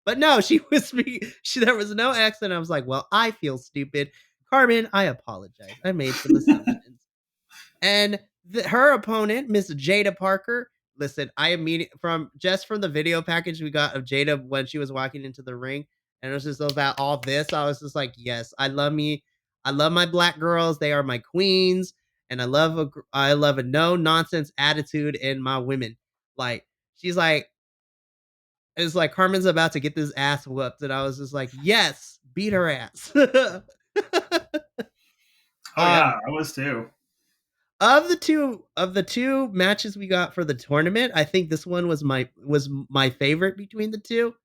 But no, she was speaking there was no accent. I was like, "Well, I feel stupid." Carmen, I apologize. I made some assumptions. And her opponent, Miss Jada Parker. Listen, I immediately from the video package we got of Jada when she was walking into the ring, and it was just about all this. I was just like, yes, I love me. I love my black girls. They are my queens, and I love a no nonsense attitude in my women. Like she's like, it's like Carmen's about to get this ass whooped, and I was just like, yes, beat her ass. Oh yeah, um, I was too. of the two matches we got for the tournament, I think this one was my favorite between the two.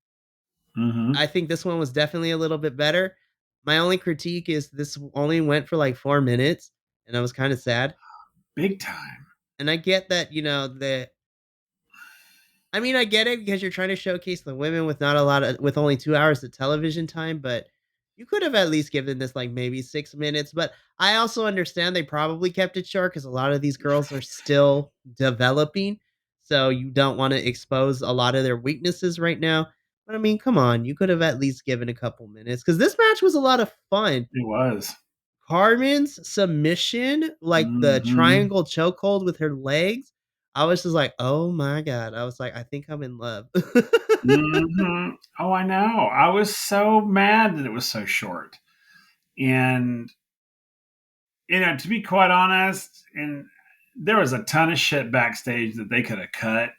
Mm-hmm. I think this one was definitely a little bit better. My only critique is this only went for like 4 minutes, and I was kind of sad. Big time. And I get that, I mean, I get it because you're trying to showcase the women with not a lot of with only 2 hours of television time, but you could have at least given this like maybe 6 minutes, but I also understand they probably kept it short cuz a lot of these girls are still developing, so you don't want to expose a lot of their weaknesses right now. But I mean, come on, you could have at least given a couple minutes cuz this match was a lot of fun. It was. Carmen's submission, like the Mm-hmm. triangle chokehold with her legs, I was just like, "Oh my god." I was like, "I think I'm in love." Mm-hmm. Oh, I know. I was so mad that it was so short. And to be quite honest, and there was a ton of shit backstage that they could have cut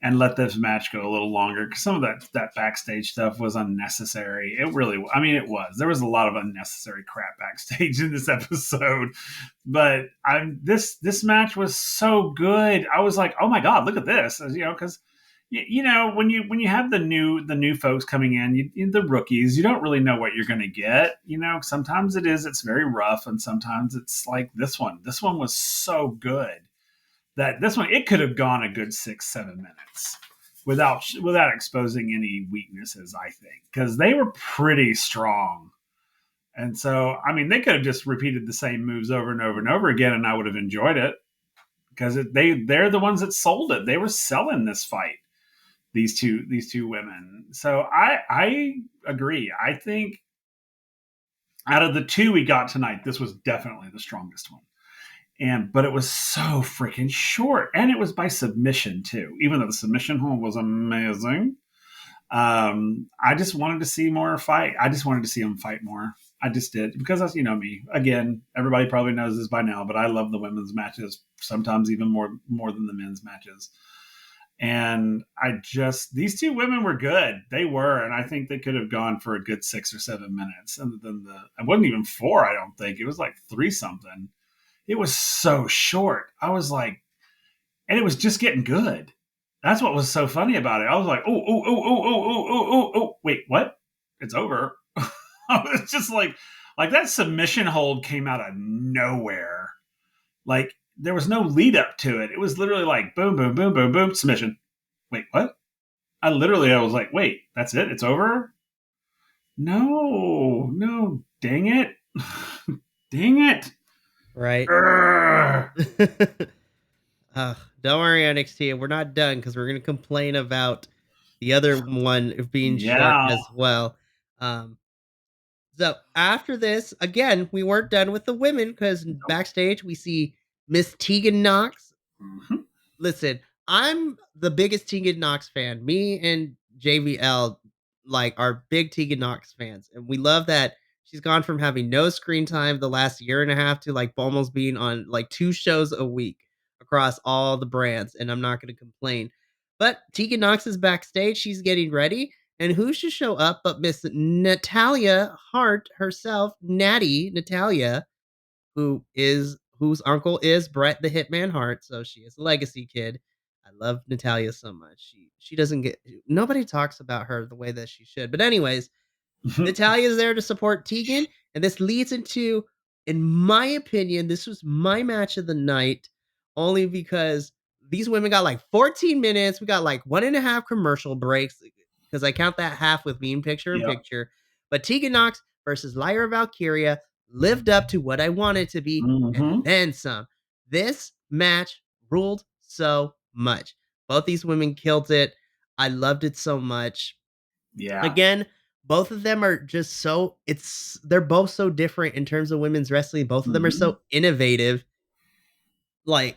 and let this match go a little longer because some of that backstage stuff was unnecessary. It really, I mean, it was. There was a lot of unnecessary crap backstage in this episode, but this match was so good. I was like, oh my god, look at this, because when you have the new folks coming in, the rookies, you don't really know what you're going to get. Sometimes it's very rough, and sometimes it's like this one. This one was so good that this one it could have gone a good 6-7 minutes without exposing any weaknesses. I think because they were pretty strong, and so I mean they could have just repeated the same moves over and over and over again, and I would have enjoyed it because they're the ones that sold it. They were selling this fight. These two women. So I agree. I think out of the two we got tonight, this was definitely the strongest one. But it was so freaking short, and it was by submission too. Even though the submission hold was amazing, I just wanted to see more fight. I just wanted to see them fight more. I just did because that's me. Again, everybody probably knows this by now, but I love the women's matches sometimes even more than the men's matches. And these two women were good. They were, and I think they could have gone for a good 6 or 7 minutes. And then it wasn't even four, I don't think. It was like three something. It was so short. I was like, and it was just getting good. That's what was so funny about it. I was like, oh, wait, what? It's over. I was just like that submission hold came out of nowhere. Like there was no lead up to it. It was literally like boom, boom, boom, boom, boom, submission. Wait, what? I was like, wait, that's it? It's over? No, no, dang it. Dang it. Right. Urgh. Don't worry, NXT. We're not done because we're gonna complain about the other one being short Yeah. as well. Um, so after this, again, we weren't done with the women because backstage we see Miss Tegan Knox. Mhm. Listen, I'm the biggest Tegan Knox fan. Me and JVL like are big Tegan Knox fans, and we love that she's gone from having no screen time the last year and a half to like almost being on like 2 shows a week across all the brands. And I'm not going to complain. But Tegan Knox is backstage; she's getting ready, and who should show up but Miss Natalia Hart herself, Natty Natalia, whose uncle is Bret the Hitman Hart, so she is a legacy kid. I love Natalia so much. She doesn't get nobody talks about her the way that she should. But anyways, Natalia is there to support Tegan, and this leads into, in my opinion, this was my match of the night, only because these women got like 14 minutes. We got like one and a half commercial breaks because I count that half with being picture in Yep. picture. But Tegan Knox versus Lyra Valkyria lived up to what I wanted to be, and Mm-hmm. then some. This match ruled so much. Both these women killed it. I loved it so much. Yeah. Again, both of them are just they're both so different in terms of women's wrestling. Both of them are Mm-hmm. so innovative. Like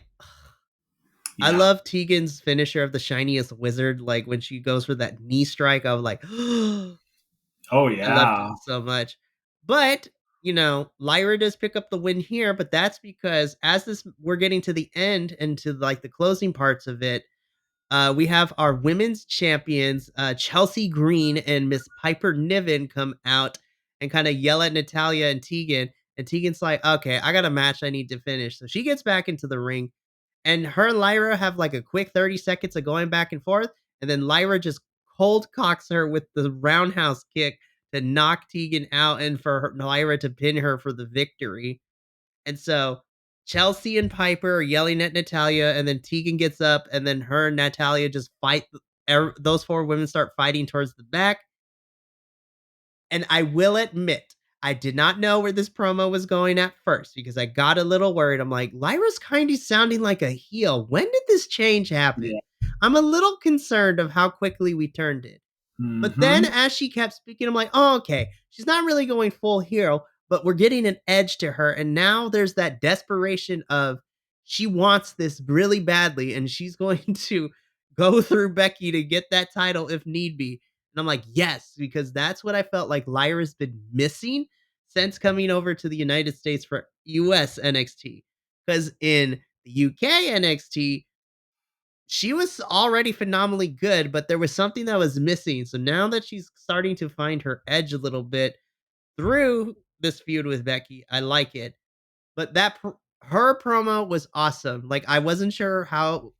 I Yeah. love Tegan's finisher of the shiniest wizard. Like when she goes for that knee strike, I was like, I Oh loved it yeah. so much. But Lyra does pick up the win here, but that's because as this we're getting to the end and to like the closing parts of it, we have our women's champions, Chelsea Green and Miss Piper Niven, come out and kind of yell at Natalia and Tegan. And Tegan's like, okay, I got a match I need to finish. So she gets back into the ring, and her and Lyra have like a quick 30 seconds of going back and forth. And then Lyra just cold cocks her with the roundhouse kick to knock Tegan out and for Lyra to pin her for the victory. And so Chelsea and Piper are yelling at Natalia, and then Tegan gets up, and then her and Natalia just fight. Those four women start fighting towards the back. And I will admit, I did not know where this promo was going at first because I got a little worried. I'm like, Lyra's kind of sounding like a heel. When did this change happen? Yeah. I'm a little concerned of how quickly we turned it. But then Mm-hmm. as she kept speaking, I'm like, oh, okay. She's not really going full hero, but we're getting an edge to her. And now there's that desperation of she wants this really badly and she's going to go through Becky to get that title if need be. And I'm like, yes, because that's what I felt like Lyra's been missing since coming over to the United States for US NXT. Because in the UK NXT, she was already phenomenally good, but there was something that was missing. So now that she's starting to find her edge a little bit through this feud with Becky, I like it. But her promo was awesome. Like I wasn't sure how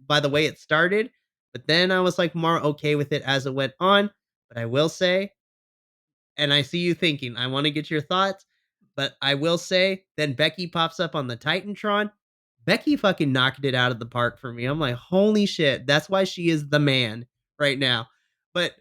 by the way it started, but then I was like more okay with it as it went on. But I will say, and I see you thinking, I want to get your thoughts, but I will say, then Becky pops up on the Titantron. Becky fucking knocked it out of the park for me. I'm like, holy shit, that's why she is the man right now. But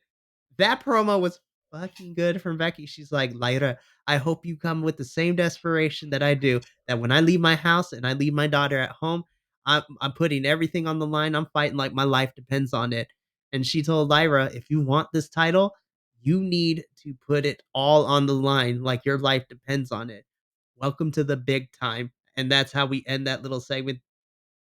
that promo was fucking good from Becky. She's like, Lyra, I hope you come with the same desperation that I do. That when I leave my house and I leave my daughter at home, I'm putting everything on the line. I'm fighting like my life depends on it. And she told Lyra, if you want this title, you need to put it all on the line, like your life depends on it. Welcome to the big time. And that's how we end that little segment.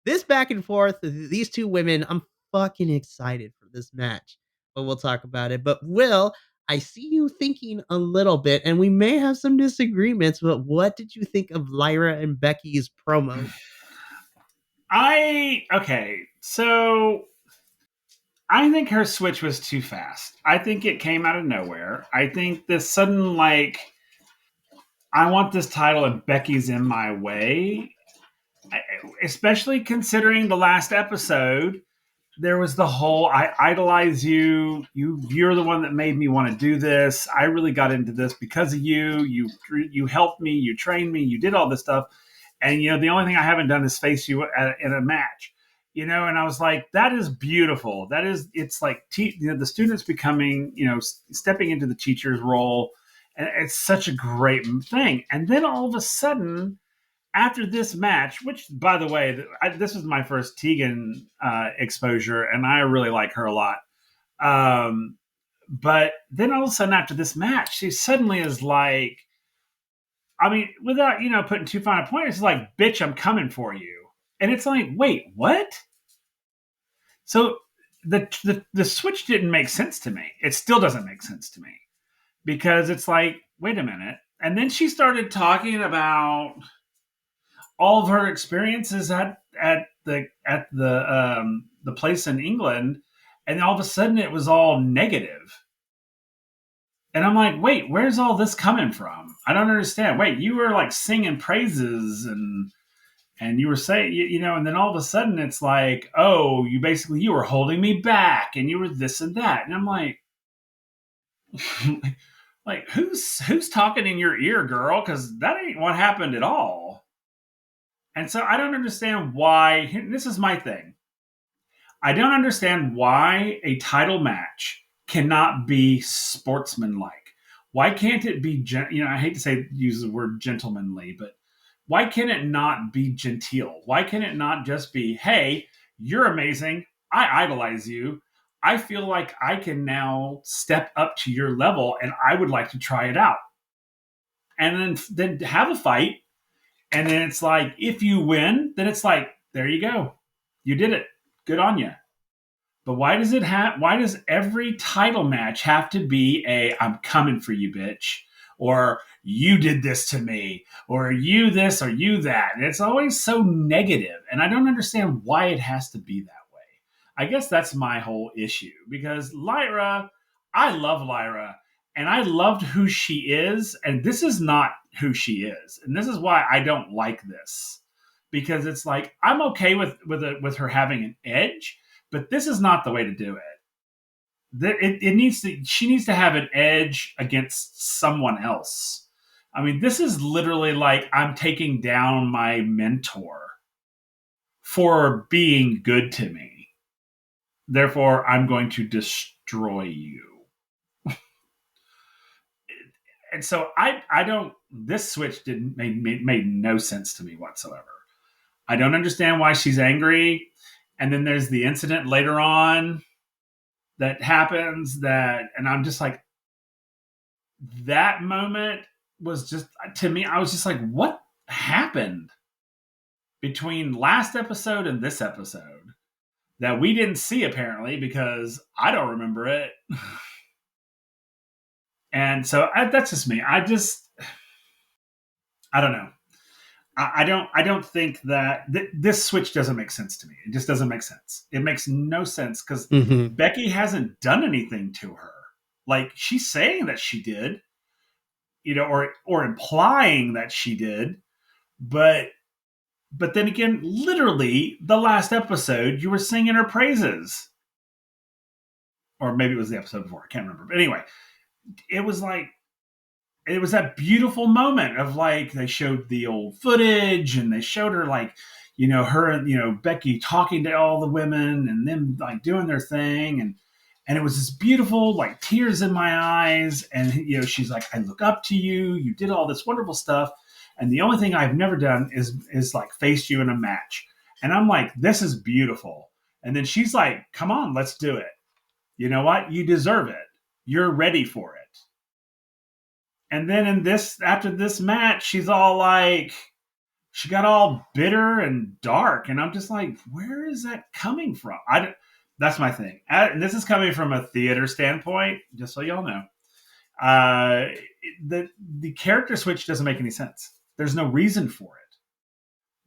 This back and forth, these two women, I'm fucking excited for this match, but we'll talk about it. But Will, I see you thinking a little bit, and we may have some disagreements, but what did you think of Lyra and Becky's promo? Okay. So I think her switch was too fast. I think it came out of nowhere. I think this sudden, like, I want this title and Becky's in my way, especially considering the last episode. There was the whole I idolize you. You're the one that made me want to do this. I really got into this because of you. You helped me. You trained me. You did all this stuff. And the only thing I haven't done is face you in a match. And I was like, that is beautiful. It's like the students becoming, stepping into the teacher's role, and it's such a great thing. And then all of a sudden, after this match, which, by the way, this was my first Tegan exposure, and I really like her a lot. But then all of a sudden, after this match, she suddenly is like, I mean, without putting too fine a point, it's like, bitch, I'm coming for you, and it's like, wait, what? So the switch didn't make sense to me. It still doesn't make sense to me because it's like, wait a minute, and then she started talking about all of her experiences at the place in England, and all of a sudden it was all negative. And I'm like, wait, where's all this coming from? I don't understand. Wait, you were like singing praises and you were saying, and then all of a sudden it's like, oh, you were holding me back and you were this and that. And I'm like, like who's talking in your ear, girl? Because that ain't what happened at all. And so I don't understand why. This is my thing. I don't understand why a title match cannot be sportsmanlike. Why can't it be? I hate to use the word gentlemanly, but why can it not be genteel? Why can it not just be, hey, you're amazing. I idolize you. I feel like I can now step up to your level, and I would like to try it out. And then have a fight. And then it's like, if you win, then it's like, there you go. You did it. Good on you. But why does every title match have to be I'm coming for you, bitch? Or you did this to me, or you this, or you that. And it's always so negative. And I don't understand why it has to be that way. I guess that's my whole issue because Lyra, I love Lyra and I loved who she is. And this is not who she is. And this is why I don't like this, because it's like, I'm okay with her having an edge, but this is not the way to do it. She needs to have an edge against someone else. I mean, this is literally like I'm taking down my mentor for being good to me. Therefore, I'm going to destroy you. And so I don't. This switch made no sense to me whatsoever. I don't understand why she's angry. And then there's the incident later on that happens and I'm just like, that moment was just, to me, I was just like, what happened between last episode and this episode that we didn't see apparently because I don't remember it. And so that's just me. I don't know. I don't think that this switch doesn't make sense to me. It just doesn't make sense. It makes no sense because Becky hasn't done anything to her. Like, she's saying that she did, or implying that she did, but then again, literally the last episode, you were singing her praises, or maybe it was the episode before. I can't remember. But anyway, it was that beautiful moment of like, they showed the old footage and they showed her like, her and, Becky talking to all the women and them like doing their thing. And it was this beautiful, like, tears in my eyes. And, she's like, I look up to you. You did all this wonderful stuff. And the only thing I've never done is like face you in a match. And I'm like, this is beautiful. And then she's like, come on, let's do it. You know what? You deserve it. You're ready for it. And then after this match, she's all like, she got all bitter and dark. And I'm just like, where is that coming from? That's my thing. And this is coming from a theater standpoint, just so y'all know. The character switch doesn't make any sense. There's no reason for it.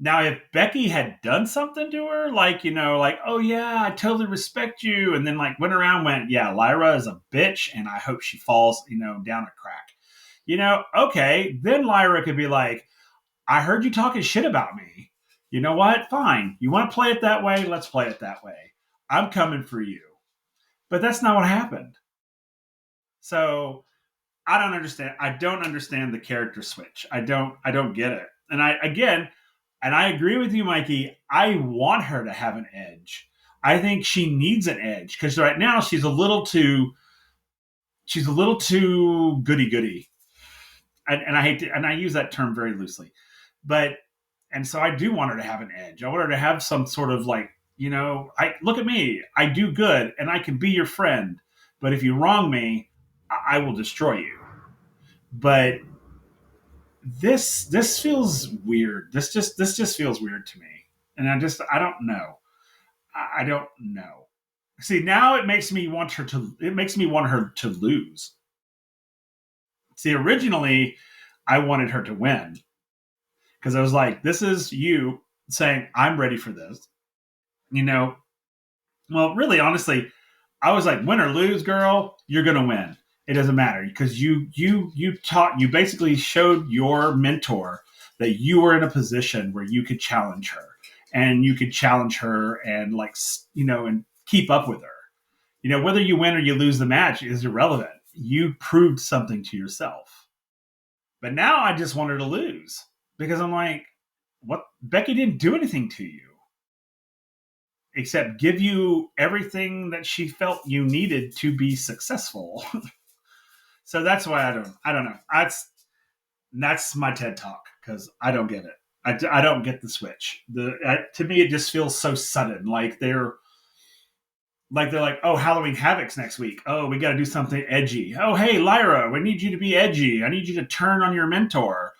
Now, if Becky had done something to her, like, like, oh yeah, I totally respect you, and then like went around, went, yeah, Lyra is a bitch, and I hope she falls, down a crack. Okay, then Lyra could be like, I heard you talking shit about me. You know what? Fine. You want to play it that way? Let's play it that way. I'm coming for you. But that's not what happened. So I don't understand. I don't understand the character switch. I don't get it. And I agree with you, Mikey. I want her to have an edge. I think she needs an edge because right now she's a little too goody goody. And I hate to, and I use that term very loosely. But and so I do want her to have an edge. I want her to have some sort of like, I look at me. I do good and I can be your friend. But if you wrong me, I will destroy you. But this feels weird. This just feels weird to me, and I don't know. I don't know. See, now it makes me want her to lose. See, originally I wanted her to win because I was like, this is you saying I'm ready for this. You know, well, really, honestly, I was like, win or lose, girl, you're gonna win. It doesn't matter because you basically showed your mentor that you were in a position where you could challenge her and you could challenge her and like and keep up with her. Whether you win or you lose the match is irrelevant. You proved something to yourself. But now I just want her to lose because I'm like, what? Becky didn't do anything to you except give you everything that she felt you needed to be successful. So that's why I don't know. That's my TED talk because I don't get it. I don't get the switch. To me it just feels so sudden. Like they're like, oh, Halloween Havoc's next week. Oh, we got to do something edgy. Oh, hey, Lyra, we need you to be edgy. I need you to turn on your mentor.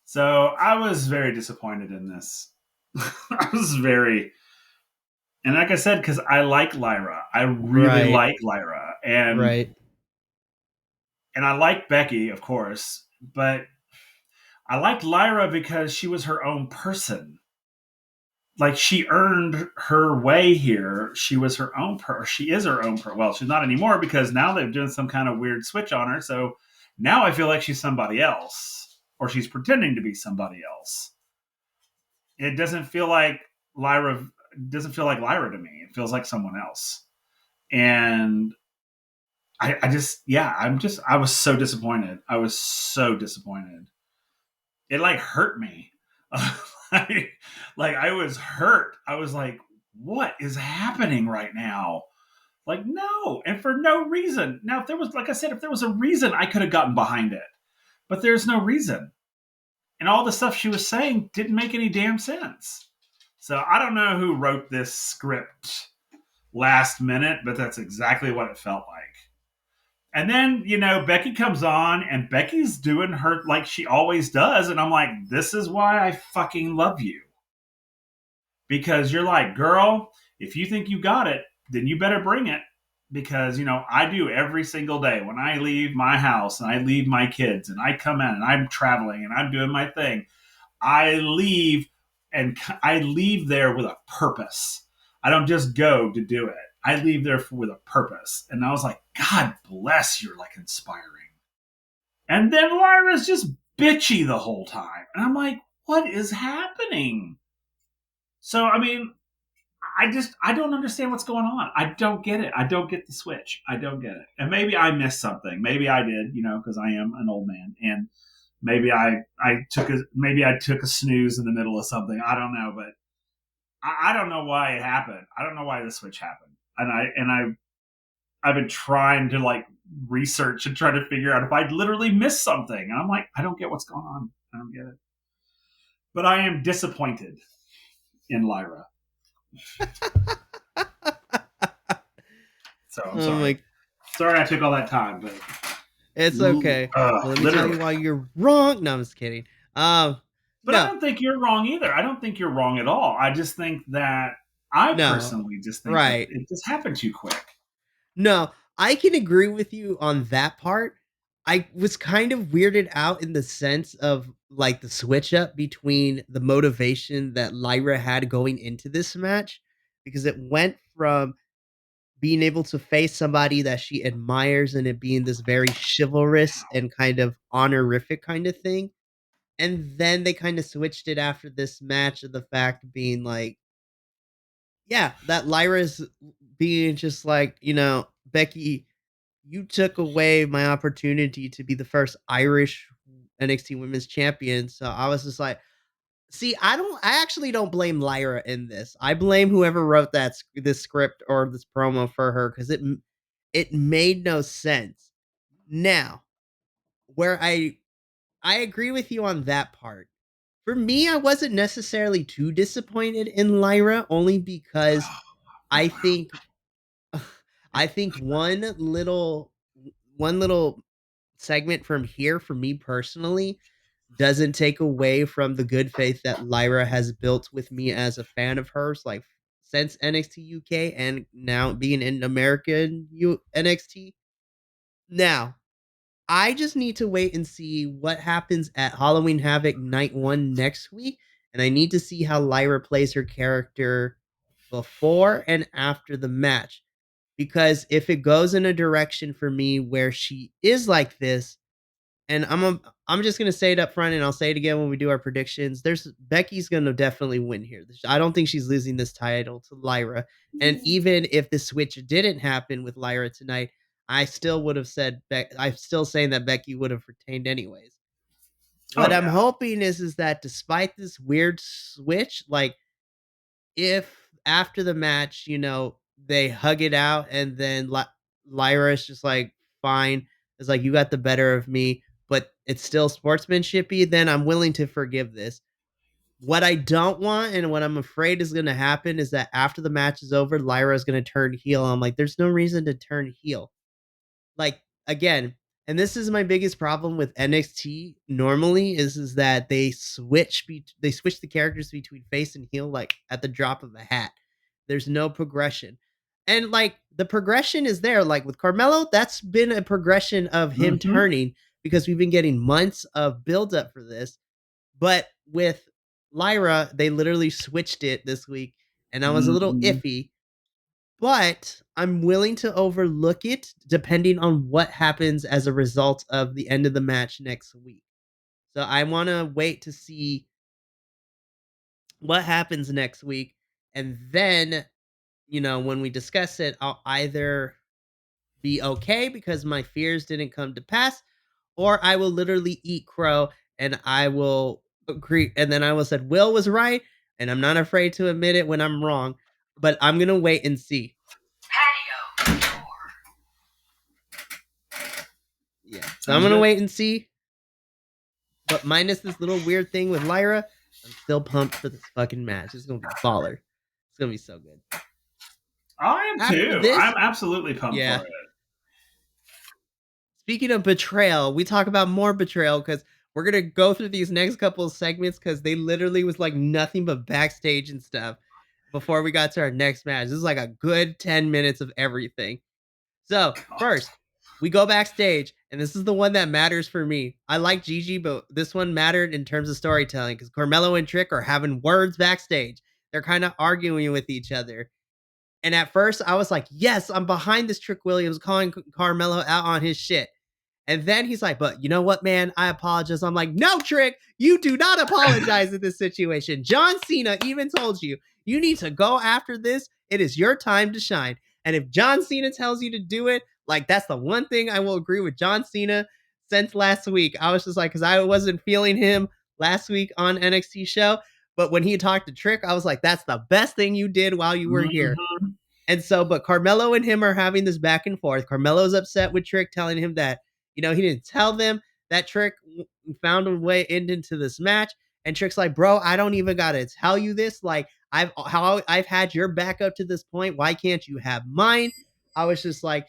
So I was very disappointed in this. I was very, and like I said, because I like Lyra, I really Right. like Lyra, and Right. I like Becky, of course, but I liked Lyra because she was her own person. Like she earned her way here. She was her own She is her own Well, she's not anymore because now they've done some kind of weird switch on her. So now I feel like she's somebody else, or she's pretending to be somebody else. It doesn't feel like Lyra. Doesn't feel like Lyra to me. It feels like someone else. And I just, yeah, I was so disappointed. I was so disappointed. It like hurt me. like I was hurt. I was like, what is happening right now? Like, no, and for no reason. Now, if there was, like I said, if there was a reason, I could have gotten behind it. But there's no reason. And all the stuff she was saying didn't make any damn sense. So I don't know who wrote this script last minute, but that's exactly what it felt like. And then, Becky comes on and Becky's doing her like she always does. And I'm like, this is why I fucking love you. Because you're like, girl, if you think you got it, then you better bring it. Because, I do every single day when I leave my house and I leave my kids and I come in and I'm traveling and I'm doing my thing. I leave and I leave there with a purpose. I don't just go to do it. I leave there with a purpose. And I was like, God bless, you're like inspiring. And then Lyra's just bitchy the whole time. And I'm like, what is happening? So, I mean, I don't understand what's going on. I don't get it. I don't get the switch. I don't get it. And maybe I missed something. Maybe I did, because I am an old man. And maybe I took a snooze in the middle of something. I don't know, but I don't know why it happened. I don't know why the switch happened. I've been trying to like research and try to figure out if I literally missed something. And I'm like, I don't get what's going on. I don't get it. But I am disappointed in Lyra. So I'm Oh sorry. my, Sorry I took all that time, but it's okay. Well, let me tell you literally. why you're wrong. No, I'm just kidding. But I No, don't think you're wrong either. I don't think you're wrong at all. I just think that I no, personally just think that right. it just happened too quick. No, I can agree with you on that part. I was kind of weirded out in the sense of like the switch up between the motivation that Lyra had going into this match, because it went from being able to face somebody that she admires and it being this very chivalrous and kind of honorific kind of thing. And then they kind of switched it after this match of the fact being like, yeah, that Lyra's being just like, Becky, you took away my opportunity to be the first Irish NXT Women's Champion. So I was just like, see, I actually don't blame Lyra in this. I blame whoever wrote this script or this promo for her because it made no sense. Now, where I agree with you on that part. For me, I wasn't necessarily too disappointed in Lyra, only because I think I think one little segment from here for me personally doesn't take away from the good faith that Lyra has built with me as a fan of hers, like since NXT UK and now being in American NXT. Now, I just need to wait and see what happens at Halloween Havoc Night 1 next week. And I need to see how Lyra plays her character before and after the match. Because if it goes in a direction for me where she is like this, and I'm just gonna say it up front, and I'll say it again when we do our predictions. There's Becky's gonna definitely win here. I don't think she's losing this title to Lyra. And even if the switch didn't happen with Lyra tonight, I still would have said I'm still saying that Becky would have retained anyways. Oh What I'm yeah. hoping is that despite this weird switch, like if after the match, they hug it out and then Lyra is just like, fine. It's like, you got the better of me, but it's still sportsmanshipy, then I'm willing to forgive this. What I don't want and what I'm afraid is going to happen is that after the match is over, Lyra is going to turn heel. I'm like, there's no reason to turn heel. Like, again, and this is my biggest problem with NXT normally is that they switch the characters between face and heel like at the drop of a hat. There's no progression. And like the progression is there. Like with Carmelo, that's been a progression of him Mm-hmm. turning because we've been getting months of build up for this. But with Lyra, they literally switched it this week, and I was a little Mm-hmm. iffy, but I'm willing to overlook it depending on what happens as a result of the end of the match next week. So I want to wait to see what happens next week. And then, when we discuss it, I'll either be okay because my fears didn't come to pass, or I will literally eat crow and I will agree. And then I will said, Will was right. And I'm not afraid to admit it when I'm wrong, but I'm going to wait and see. Yeah. So I'm Sounds gonna good. wait and see. But minus this little weird thing with Lyra, I'm still pumped for this fucking match. It's gonna be baller. It's gonna be so good. I am After too. I'm this, absolutely pumped yeah. for it. Speaking of betrayal, we talk about more betrayal because we're gonna go through these next couple of segments because they literally was like nothing but backstage and stuff before we got to our next match. This is like a good 10 minutes of everything. So first, we go backstage, and this is the one that matters for me. I like Gigi, but this one mattered in terms of storytelling because Carmelo and Trick are having words backstage. They're kind of arguing with each other. And at first, I was like, yes, I'm behind this Trick Williams calling Carmelo out on his shit. And then he's like, but you know what, man? I apologize. I'm like, no, Trick, you do not apologize in this situation. John Cena even told you, you need to go after this. It is your time to shine. And if John Cena tells you to do it, like, that's the one thing I will agree with John Cena since last week. I was just like, because I wasn't feeling him last week on NXT show. But when he talked to Trick, I was like, that's the best thing you did while you were here. Mm-hmm. And so, but Carmelo and him are having this back and forth. Carmelo's upset with Trick, telling him that, he didn't tell them that Trick found a way into this match. And Trick's like, bro, I don't even gotta tell you this. Like, I've had your back up to this point. Why can't you have mine? I was just like,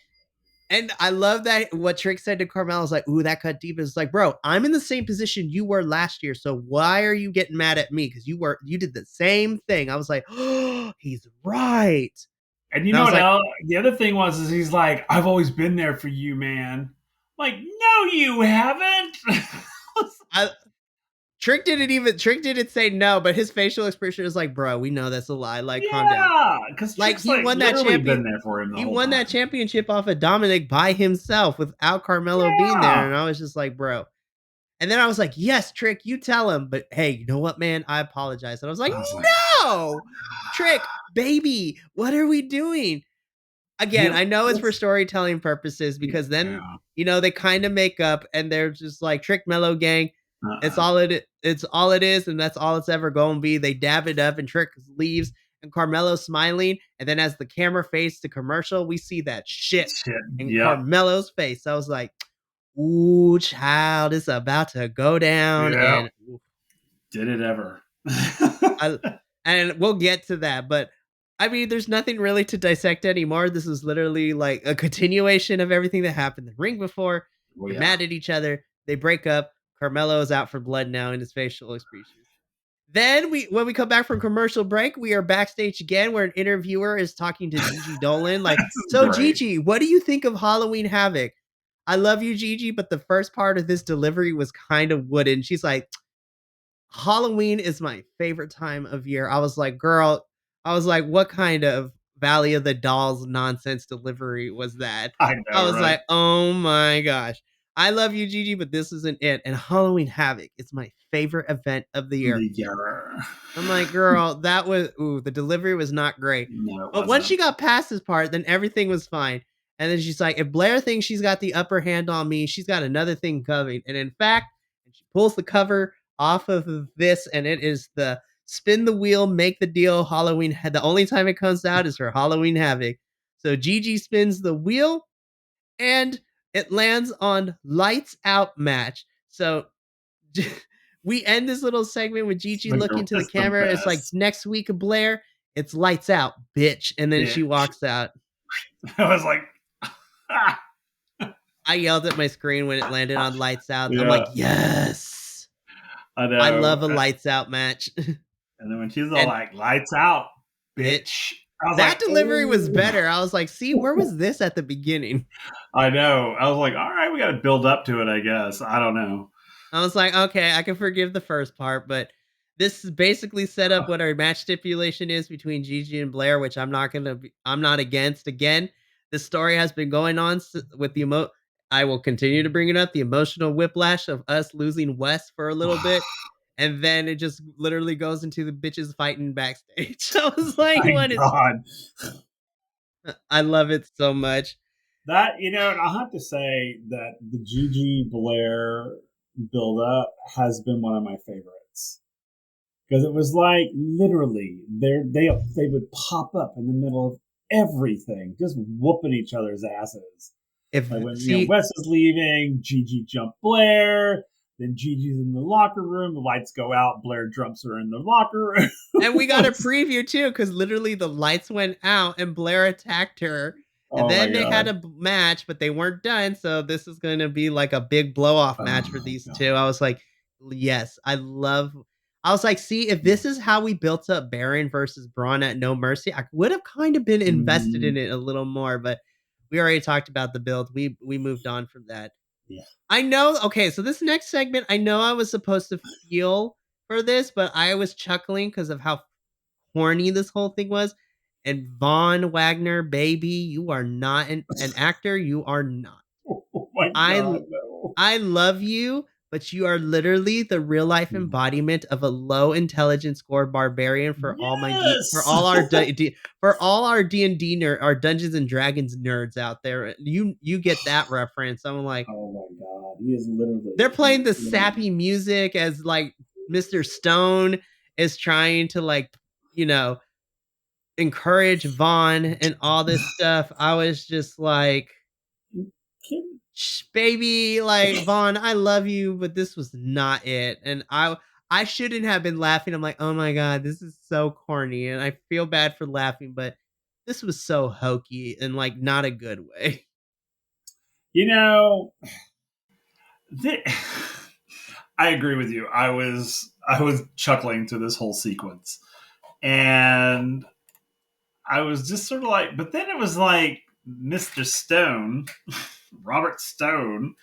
and I love that what Trick said to Carmelo is like, ooh, that cut deep. It's like, bro, I'm in the same position you were last year. So why are you getting mad at me? Because you did the same thing. I was like, oh, he's right. And you And I know was what like, else? The other thing was is he's like, I've always been there for you, man. Like, no, you haven't. I Trick didn't say no, but his facial expression is like, bro, we know that's a lie. Like, calm down. Yeah, because Like Trick's like literally been there for him the he whole won that time. championship off of Dominic by himself without Carmelo being there. Yeah. And I was just like, bro. And then I was like, yes, Trick, you tell him. But hey, you know what, man? I apologize. And I was like, I was like, no, Trick, baby, what are we doing? Again, yeah, I know it's for let's, storytelling purposes because then, yeah. they kind of make up and they're just like Trick Mellow Gang. Uh-uh. It's all it is, and that's all it's ever going to be. They dab it up and Trick leaves and Carmelo's smiling. And then as the camera fades to commercial, we see that shit Shit. in Yep. Carmelo's face. I was like, ooh, child, it's about to go down. Yeah. And Did it ever? I and we'll get to that, but I mean, there's nothing really to dissect anymore. This is literally like a continuation of everything that happened in the ring before. Well, They're yeah. mad at each other. They break up. Carmelo is out for blood now in his facial expressions. Then when we come back from commercial break, we are backstage again where an interviewer is talking to Gigi Dolan. Like, This is so great. Gigi, what do you think of Halloween Havoc? I love you, Gigi, but the first part of this delivery was kind of wooden. She's like, Halloween is my favorite time of year. I was like, girl, I was like, what kind of Valley of the Dolls nonsense delivery was that? I I know, was right? like, oh my gosh. I love you, Gigi, but this isn't it. And Halloween Havoc is my favorite event of the year. Yeah. I'm like, girl, the delivery was not great. No, it But once she wasn't. got past this part, then everything was fine. And then she's like, if Blair thinks she's got the upper hand on me, she's got another thing coming. And in fact, and she pulls the cover off of this, and it is the spin the wheel, make the deal Halloween. The only time it comes out is for Halloween Havoc. So Gigi spins the wheel, and it lands on lights out match. So we end this little segment with Gigi looking to the It's the camera. It's like best. next week, Blair, it's lights out, bitch. And then she Bitch. walks out. I was like, ah, I yelled at my screen when it landed on lights out. I'm like, yeah, yes. I I know. love a lights out match. And then when she's all And like, lights out, it bitch. I was that like, delivery was oh, better. I was like, see, where was this at the beginning? I know. I was like, all right, we got to build up to it, I guess. I don't know. I was like, okay, I can forgive the first part, but this is basically set up what our match stipulation is between Gigi and Blair, which I'm not against. Again, the story has been going on with I will continue to bring it up, the emotional whiplash of us losing Wes for a little bit. And then it just literally goes into the bitches fighting backstage. I was like, My what is God. I love it so much. That, and I'll have to say that the Gigi Blair build up has been one of my favorites. Because it was like literally they would pop up in the middle of everything, just whooping each other's asses. If Like when see, Wes is leaving, Gigi jumped Blair. Then Gigi's in the locker room. The lights go out. Blair jumps her in the locker room. and we got a preview too, because literally the lights went out and Blair attacked her. And Oh my then they had God. a match, but they weren't done. So this is going to be like a big blow off Oh match for my these two. God. I was like, yes, I was like, see, if this is how we built up Baron versus Braun at No Mercy, I would have kind of been invested Mm, in it a little more. But we already talked about the build. We moved on from that. yeah. I know. Okay, so this next segment, I know I was supposed to feel for this, but I was chuckling because of how corny this whole thing was. And Von Wagner, baby, you are not an actor. You are not. Oh my I God. No. I love you, but you are literally the real life embodiment of a low intelligence score barbarian Yes. for all our D&D our Dungeons and Dragons nerds out there. You get that reference. I'm like, Oh my God. He is literally. they're playing the Literally. sappy music as like Mr. Stone is trying to like, you know, encourage Vaughn and all this stuff. I was just like, baby, like Vaughn, I love you, but this was not it. And I shouldn't have been laughing. I'm like, oh my god, this is so corny, and I feel bad for laughing, but this was so hokey and like not a good way. You know, th- I agree with you. I was chuckling through this whole sequence, and I was just sort of like, but then it was like Mr. Stone, Robert Stone.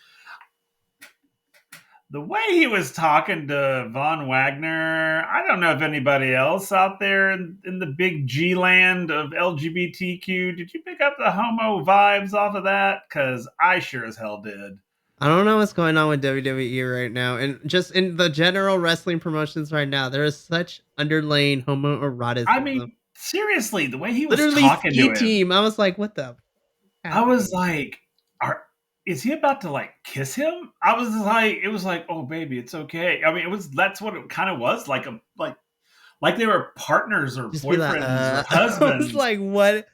the way he was talking to Von Wagner, I don't know if anybody else out there in the big G land of LGBTQ, did you pick up the homo vibes off of that? Because I sure as hell did. I don't know what's going on with WWE right now, and just in the general wrestling promotions right now, there is such underlying I homoeroticism. mean, seriously, the way he was Literally, talking to C him, Team. I was like, "What the I was happening?" like, are, is he about to like kiss him? I was like, it was like, oh baby, it's okay. I mean, it was that's what it kind of was like like they were partners or Just be like, boyfriends or I was husbands. like, "What?"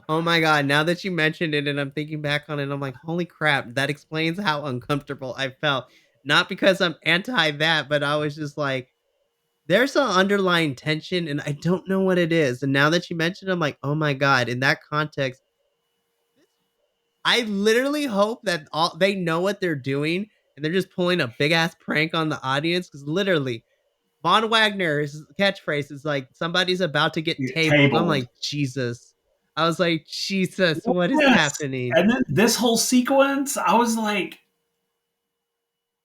Oh my god! Now that you mentioned it, and I'm thinking back on it, I'm like, "Holy crap!" That explains how uncomfortable I felt. Not because I'm anti that, but I was just like, "There's some underlying tension, and I don't know what it is." And now that you mentioned, it, I'm like, "Oh my god!" In that context, I literally hope that all they know what they're doing, and they're just pulling a big ass prank on the audience. Because literally, Von Wagner's catchphrase is like, "Somebody's about to get Yeah, tabled." I'm tabled. like, "Jesus." I was like, "Jesus, what is Yes. happening?" And then this whole sequence, I was like,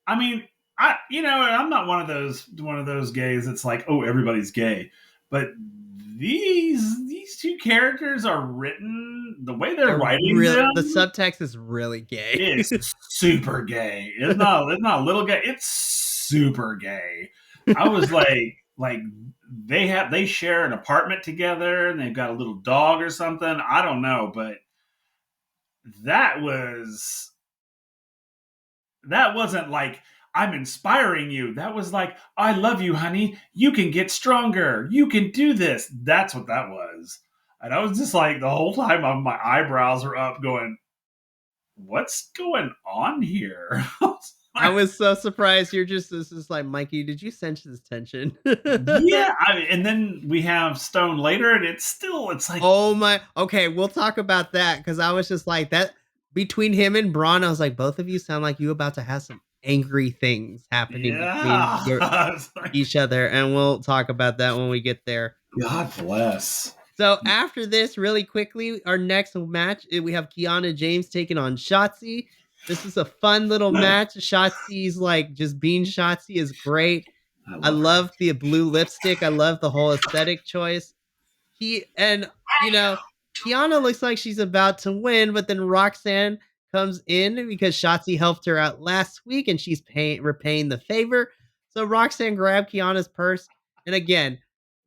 I mean, I'm not one of those gays that's like, oh, everybody's gay. But these two characters are written the way they're They're writing real the them subtext is really gay. is super gay. It's not a little gay, it's super gay. I was like they share an apartment together and they've got a little dog or something. I don't know, but that was that wasn't like I'm inspiring you. That was like, I love you, honey. You can get stronger. You can do this. That's what that was. And I was just like, the whole time, my eyebrows were up, going, what's going on here? I was so surprised. You're just this is like, "Mikey, did you sense this tension?" Yeah. And then we have Stone later, and it's like, Oh my okay, we'll talk about that because I was just like that between him and Braun, I was like, both of you sound like you about to have some angry things happening between your yeah. It's like, each other, and we'll talk about that when we get there. God bless. So after this, really quickly, our next match, we have Kiana James taking on Shotzi. This is a fun little match. Shotzi's like just being Shotzi is great. I I love her. love the blue lipstick. I love the whole aesthetic choice. He and Kiana looks like she's about to win, but then Roxanne comes in because Shotzi helped her out last week and she's repaying the favor. So Roxanne grabbed Kiana's purse. And again,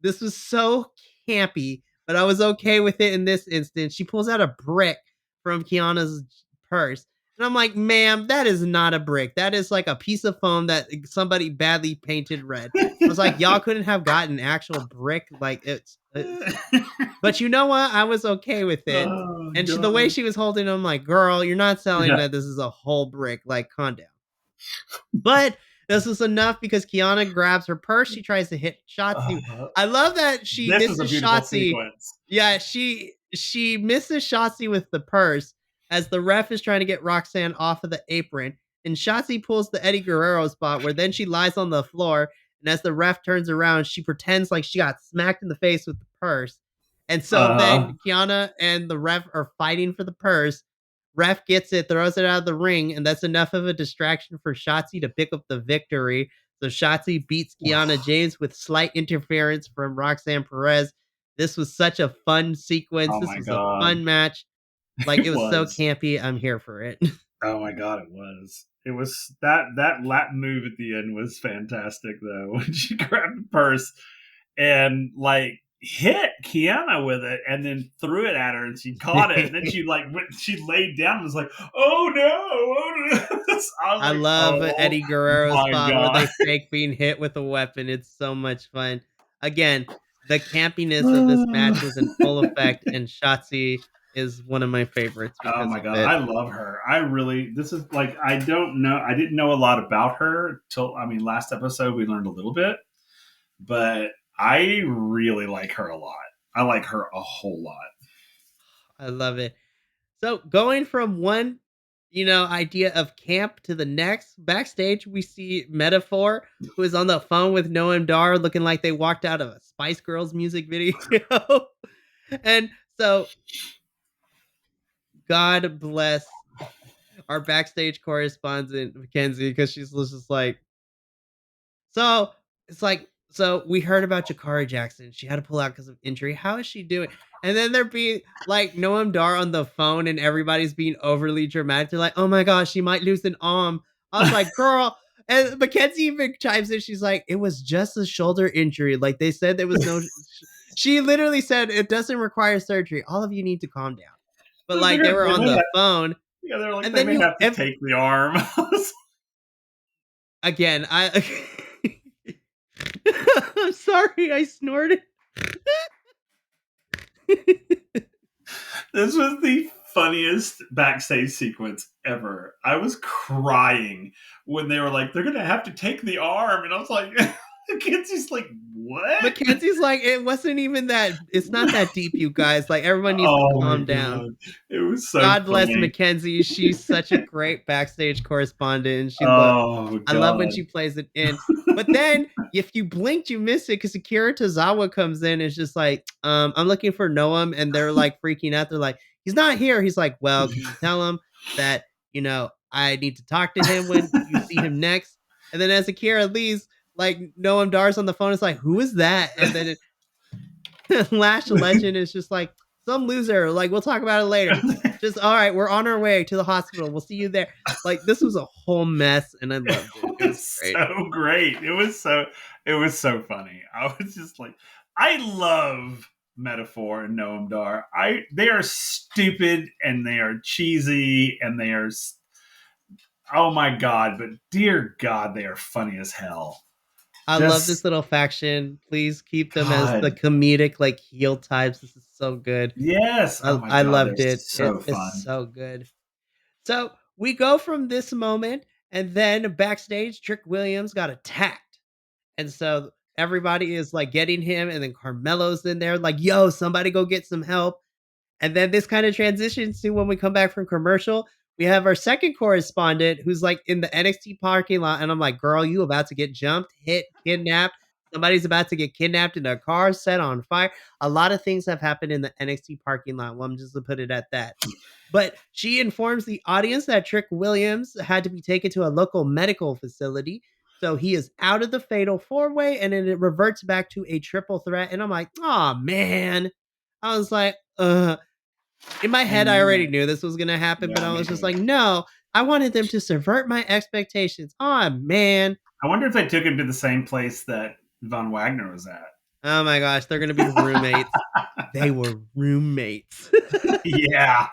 this was so campy, but I was okay with it in this instance. She pulls out a brick from Kiana's purse. And I'm like, ma'am, that is not a brick. That is like a piece of foam that somebody badly painted red. I was like, y'all couldn't have gotten actual brick. Like it's but you know what? I was okay with it. Oh, And the way God. she was holding him, like, girl, you're not selling Yeah. that this is a whole brick. Like, calm down. But this is enough because Kiana grabs her purse. She tries to hit Shotzi. Uh, I love that she this is a misses beautiful Shotzi. sequence. Yeah, she misses Shotzi with the purse as the ref is trying to get Roxanne off of the apron. And Shotzi pulls the Eddie Guerrero spot where then she lies on the floor. And as the ref turns around, she pretends like she got smacked in the face with the purse. And so Uh, then Kiana and the ref are fighting for the purse. Ref gets it, throws it out of the ring, and that's enough of a distraction for Shotzi to pick up the victory. So Shotzi beats Kiana James with slight interference from Roxanne Perez. This was such a fun sequence. oh This my was a god, fun match. Like it it was so was. campy. I'm here for it. Oh my god, it was. It was that Latin move at the end was fantastic though. When she grabbed the purse and like hit Kiana with it and then threw it at her and she caught it and then she like she laid down and was like, oh no, oh no. I was I like, love oh Eddie Guerrero's my spot where they god. fake being hit with a weapon. It's so much fun. Again, the campiness of this match was in full effect, and Shotzi is one of my favorites Oh because my of god, it. I love her. I really this is like I don't know I didn't know a lot about her till last episode we learned a little bit, but I really like her a lot. I like her a whole lot. I love it. So going from one, idea of camp to the next, backstage we see Metaphor, who is on the phone with Noam Dar, looking like they walked out of a Spice Girls music video. And so, God bless our backstage correspondent Mackenzie, because she's just like, So it's like, so we heard about Jakari Jackson. She had to pull out because of injury. How is she doing? And then there be like Noam Dar on the phone, and everybody's being overly dramatic. They're like, "Oh my gosh, she might lose an arm." I was like, "Girl." And Mackenzie even chimes in. She's like, "It was just a shoulder injury. Like they said, there was no." She literally said, "It doesn't require surgery. All of you need to calm down." But like they were They on may the have, phone, yeah, they're like and they then may you have to take the arm. again. I I'm sorry, I snorted. This was the funniest backstage sequence ever. I was crying when they were like, they're gonna have to take the arm, and I was like, the kids just like, what? Mackenzie's like, it wasn't even that. It's not that deep, you guys. Like, everyone needs to Oh my calm down. god, it was so God bless funny. Mackenzie. She's such a great backstage correspondent. And Oh I love when god. she plays it in. But then, if you blinked, you missed it because Akira Tozawa comes in. And it's just like, I'm looking for Noam, and they're like freaking out. They're like, he's not here. He's like, well, can you tell him that I need to talk to him when you see him next? And then as Akira leaves, like Noam Dar's on the phone. It's like, who is that? And then Lash Legend is just like some loser. Like, we'll talk about it later. Just all right, we're on our way to the hospital. We'll see you there. Like, this was a whole mess, and I loved it. It was great. So great. It was so funny. I was just like, I love Metaphor and Noam Dar. They are stupid and they are cheesy and they are, oh my god, but dear god, they are funny as hell. I love this Just little faction. Please keep them as the god. comedic like heel types. This is so good. Yes. Oh my I god, they're loved it. so It's fun. so good. So we go from this moment, and then backstage, Trick Williams got attacked. And so everybody is like getting him, and then Carmelo's in there, like, yo, somebody go get some help. And then this kind of transitions to when we come back from commercial. We have our second correspondent who's like in the NXT parking lot. And I'm like, girl, you about to get jumped, hit, kidnapped. Somebody's about to get kidnapped in their car, set on fire. A lot of things have happened in the NXT parking lot. Well, I'm just to put it at that. But she informs the audience that Trick Williams had to be taken to a local medical facility. So he is out of the fatal four way, and then it reverts back to a triple threat. And I'm like, oh man. I was like, in my head, I already And knew this was gonna happen, but yeah, I me was just too. like, no, I wanted them to subvert my expectations. Oh man. I wonder if they took him to the same place that Von Wagner was at. Oh my gosh, they're gonna be roommates. They were roommates. Yeah.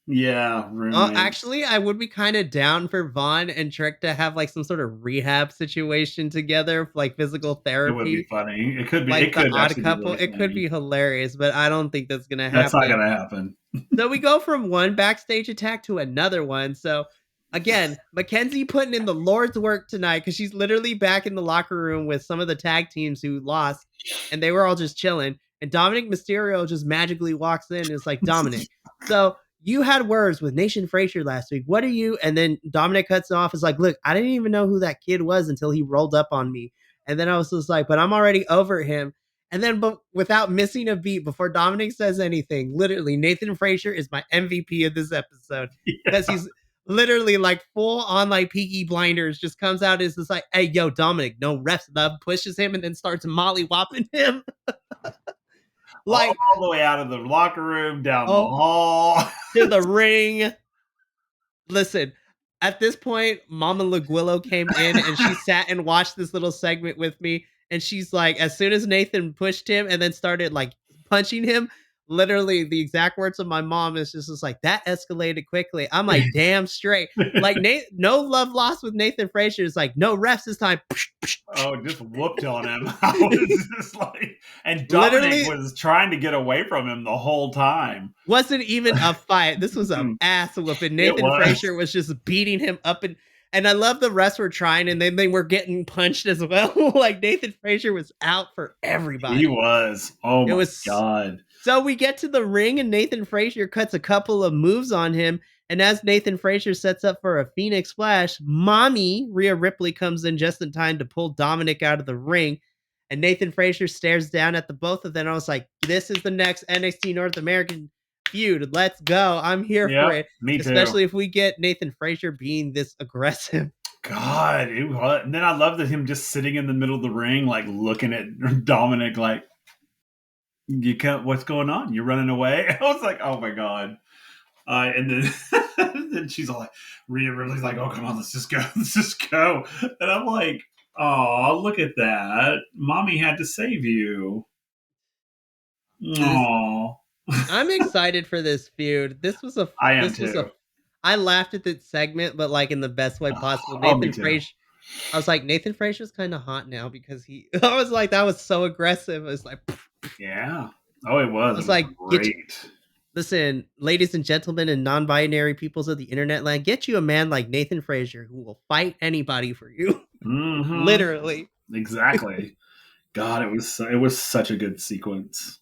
Yeah, roommates. Actually, I would be kind of down for Vaughn and Trick to have like some sort of rehab situation together, like physical It would be therapy, funny. It could be. It like the could odd actually be couple. really It could funny. be hilarious, but I don't think that's gonna That's not happen. going to happen. So we go from one backstage attack to another one. So again, Mackenzie putting in the Lord's work tonight because she's literally back in the locker room with some of the tag teams who lost, and they were all just chilling. And Dominic Mysterio just magically walks in and is like, Dominic, so you had words with Nation Frazier last week. What are you? And then Dominic cuts off. Is like, look, I didn't even know who that kid was until he rolled up on me. And then I was just like, but I'm already over him. And then, but without missing a beat, before Dominic says anything, literally, Nathan Frazier is my MVP of this episode because he's literally like full on like Peaky Blinders. Just comes out as this like, hey, yo, Dominic, no refs love, pushes him and then starts molly whopping him. All Like, the way out of the locker room, down the oh, hall. to the ring. Listen, at this point, Mama Laguillo came in and she sat and watched this little segment with me. And she's like, as soon as Nathan pushed him and then started like punching him, literally the exact words of my mom is just like, that escalated quickly. I'm like, damn straight. Like, no love lost with Nathan Frazier. It's like, no refs this time. Oh, just whooped on him. I was just like, and Dominic Literally was trying to get away from him the whole time. wasn't even a fight. This was a ass whooping. It Nathan was. Frazier was just beating him up, and I love the rest were trying, and then they were getting punched as well. Like Nathan Frazier was out for He everybody. was. Oh It my was god. so we get to the ring, and Nathan Frazier cuts a couple of moves on him. And as Nathan Frazier sets up for a Phoenix Splash, Mommy Rhea Ripley comes in just in time to pull Dominic out of the ring. And Nathan Frazier stares down at the both of them. I was like, this is the next NXT North American feud. Let's go. I'm here for Yep. it. Me too. Especially if we get Nathan Frazier being this aggressive. God, it was. And then I loved him just sitting in the middle of the ring, like looking at Dominic, like, you can't. What's going on? You're running away. I was like, oh my god. And then then she's like, Rhea Ripley's like, oh come on, let's just go, let's just go. And I'm like, oh look at that, mommy had to save you. This Oh, I'm excited for this feud. I am this was a too. I laughed at this segment, but like in the best way possible. Oh, me too. I was like, Nathan Frazier's kind of hot now because I was like, that was so aggressive. I was like, Yeah. Oh, it was. I It was was like, great. listen, ladies and gentlemen, and non-binary peoples of the internet land, get you a man like Nathan Frazier who will fight anybody for you, Mm-hmm. literally. Exactly. God, it was such a good sequence.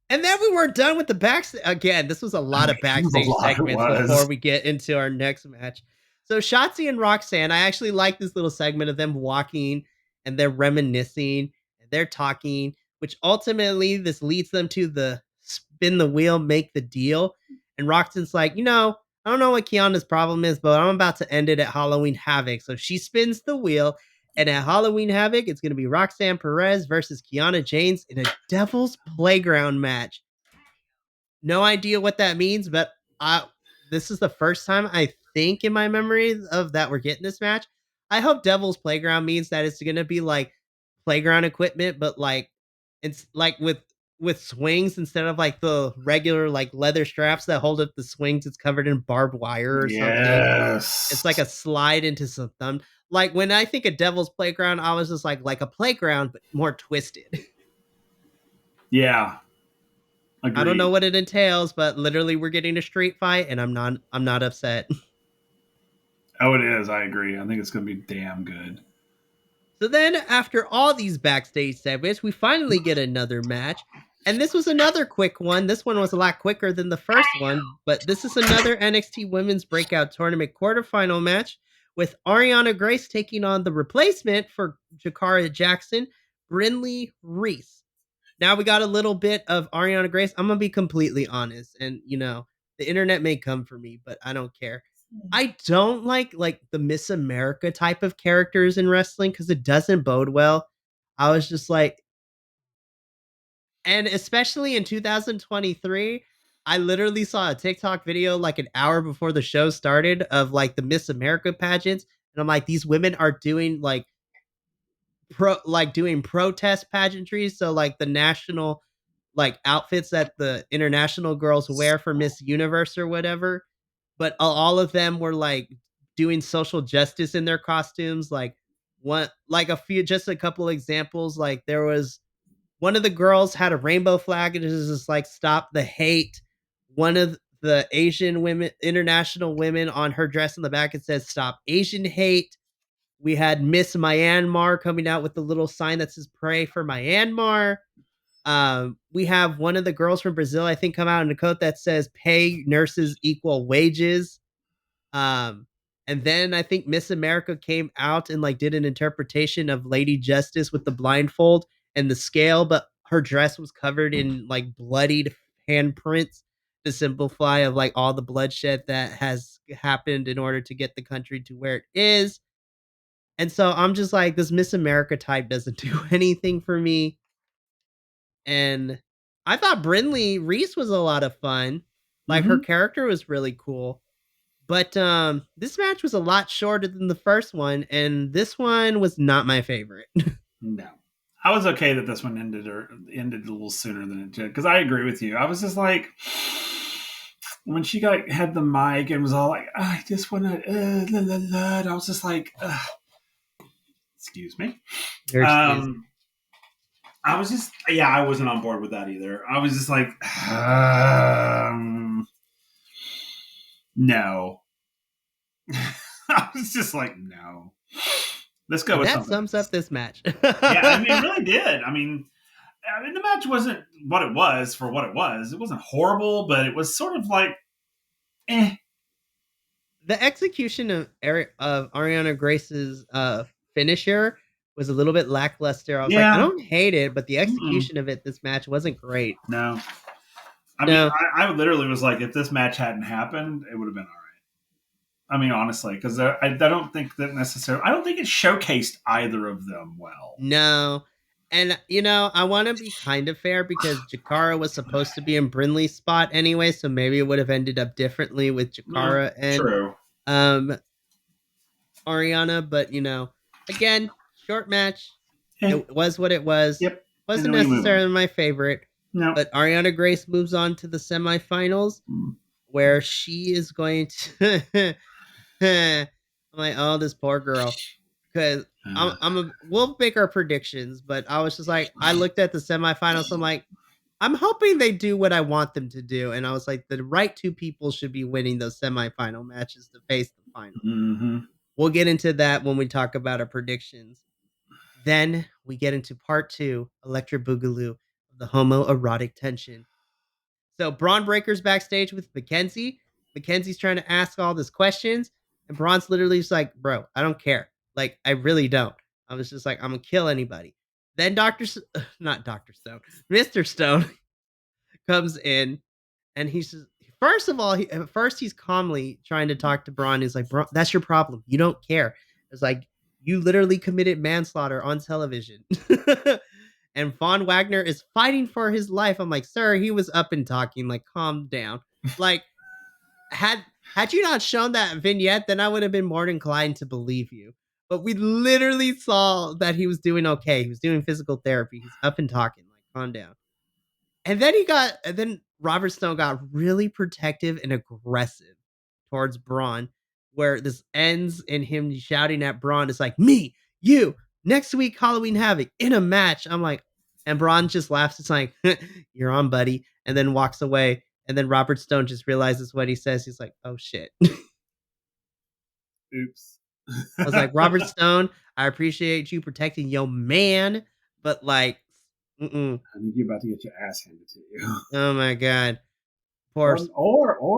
And then we were done with the backstage. Again, this was a lot of It was a backstage lot. It segments before was. we get into our next match. So Shotzi and Roxanne, I actually like this little segment of them walking and they're reminiscing and they're talking, which ultimately this leads them to the spin the wheel, make the deal. And Roxanne's like, I don't know what Kiana's problem is, but I'm about to end it at Halloween Havoc. So she spins the wheel. And at Halloween Havoc, it's going to be Roxanne Perez versus Kiana James in a Devil's Playground match. No idea what that means, but I this is the first time I think in my memory of that we're getting this match. I hope Devil's Playground means that it's going to be like playground equipment, but like it's like with swings instead of like the regular like leather straps that hold up the swings. It's covered in barbed wire or something. It's like Yes. a slide into some thumb. Like when I think of Devil's Playground, I was just like a playground, but more twisted. Yeah. I don't know Agreed. what it entails, but literally we're getting a street fight, and I'm not upset. Oh, it is. I agree. I think it's going to be damn good. So then, after all these backstage segments, we finally get another match. And this was another quick one. This one was a lot quicker than the first one, but this is another NXT Women's Breakout Tournament quarterfinal match with Ariana Grace taking on the replacement for Jakara Jackson, Brinley Reese. Now we got a little bit of Ariana Grace. I'm gonna be completely honest, and the internet may come for me, but I don't care. I don't like the Miss America type of characters in wrestling because it doesn't bode well. I was just like, and especially in 2023, I literally saw a TikTok video like an hour before the show started of like the Miss America pageants, and I'm like, these women are doing doing protest pageantry, so like the national like outfits that the international girls wear for Miss Universe or whatever, but all of them were like doing social justice in their costumes. Like just a couple examples. Like there was one of the girls had a rainbow flag and it was just like stop the hate. One of the Asian women, international women, on her dress in the back it says stop Asian hate. We had Miss Myanmar coming out with a little sign that says pray for Myanmar. We have one of the girls from Brazil, I think, come out in a coat that says pay nurses equal wages. Um, and then I think Miss America came out and like did an interpretation of Lady Justice with the blindfold and the scale, but her dress was covered in like bloodied handprints to simplify of like all the bloodshed that has happened in order to get the country to where it is. And so I'm just like, this Miss America type doesn't do anything for me. And I thought Brinley Reese was a lot of fun. Like her Mm-hmm. character was really cool. But this match was a lot shorter than the first one, and this one was not my favorite. No. I was okay that this one ended a little sooner than it did because I agree with you. I was just like, when she had the mic and was all like, I just want to, la, la, la, and I was just like, excuse me. You're excused. Um, I was just, yeah, I wasn't on board with that either. I was just like, no. I was just like, no. Let's go And with that something sums else. up this match. Yeah, I mean, it really did. I mean, the match wasn't what it was for what it was. It wasn't horrible, but it was sort of like, eh. The execution of Ariana Grace's finisher was a little bit lackluster. I was like, I Yeah. don't hate it, but the Mm-mm. execution of it this match wasn't great. No. I mean, No, I literally was like, if this match hadn't happened, it would have been all I mean, honestly, because I don't think that necessarily. I don't think it showcased either of them well. No. And I want to be kind of fair because Jakara was supposed to be in Brinley's spot anyway, so maybe it would have ended up differently with Jakara and True. um Ariana, but again, short match. Hey, It was what it was. yep. And Wasn't then we move on. necessarily my favorite, No. but Ariana Grace moves on to the semifinals where she is going to I'm like, oh, this poor girl. Because we'll make our predictions, but I was just like, I looked at the semifinals. I'm like, I'm hoping they do what I want them to do. And I was like, the right two people should be winning those semifinal matches to face the final. Mm-hmm. We'll get into that when we talk about our predictions. Then we get into part two, Electric Boogaloo of the homoerotic tension. So Braun Breaker's backstage with Mackenzie. Mackenzie's trying to ask all these questions, and Braun's literally just like, bro, I don't care. Like, I really don't. I was just like, I'm gonna kill anybody. Then not Dr. Stone, Mr. Stone comes in, and he's just, first of all, at first he's calmly trying to talk to Braun. He's like, bro, that's your problem. You don't care. It's like, you literally committed manslaughter on television. And Von Wagner is fighting for his life. I'm like, sir, he was up and talking. Like, calm down. Like, had you not shown that vignette, then I would have been more inclined to believe you. But we literally saw that he was doing okay. He was doing physical therapy. He's up and talking. Like, calm down. And then Robert Stone got really protective and aggressive towards Braun, where this ends in him shouting at Braun. It's like, me, you, next week, Halloween Havoc in a match. I'm like, and Braun just laughs. It's like, you're on, buddy. And then walks away. And then Robert Stone just realizes what he says. He's like, oh shit. Oops. I was like, Robert Stone, I appreciate you protecting your man, but like, mm-mm. I think you're about to get your ass handed to you. Oh my god. Poor Or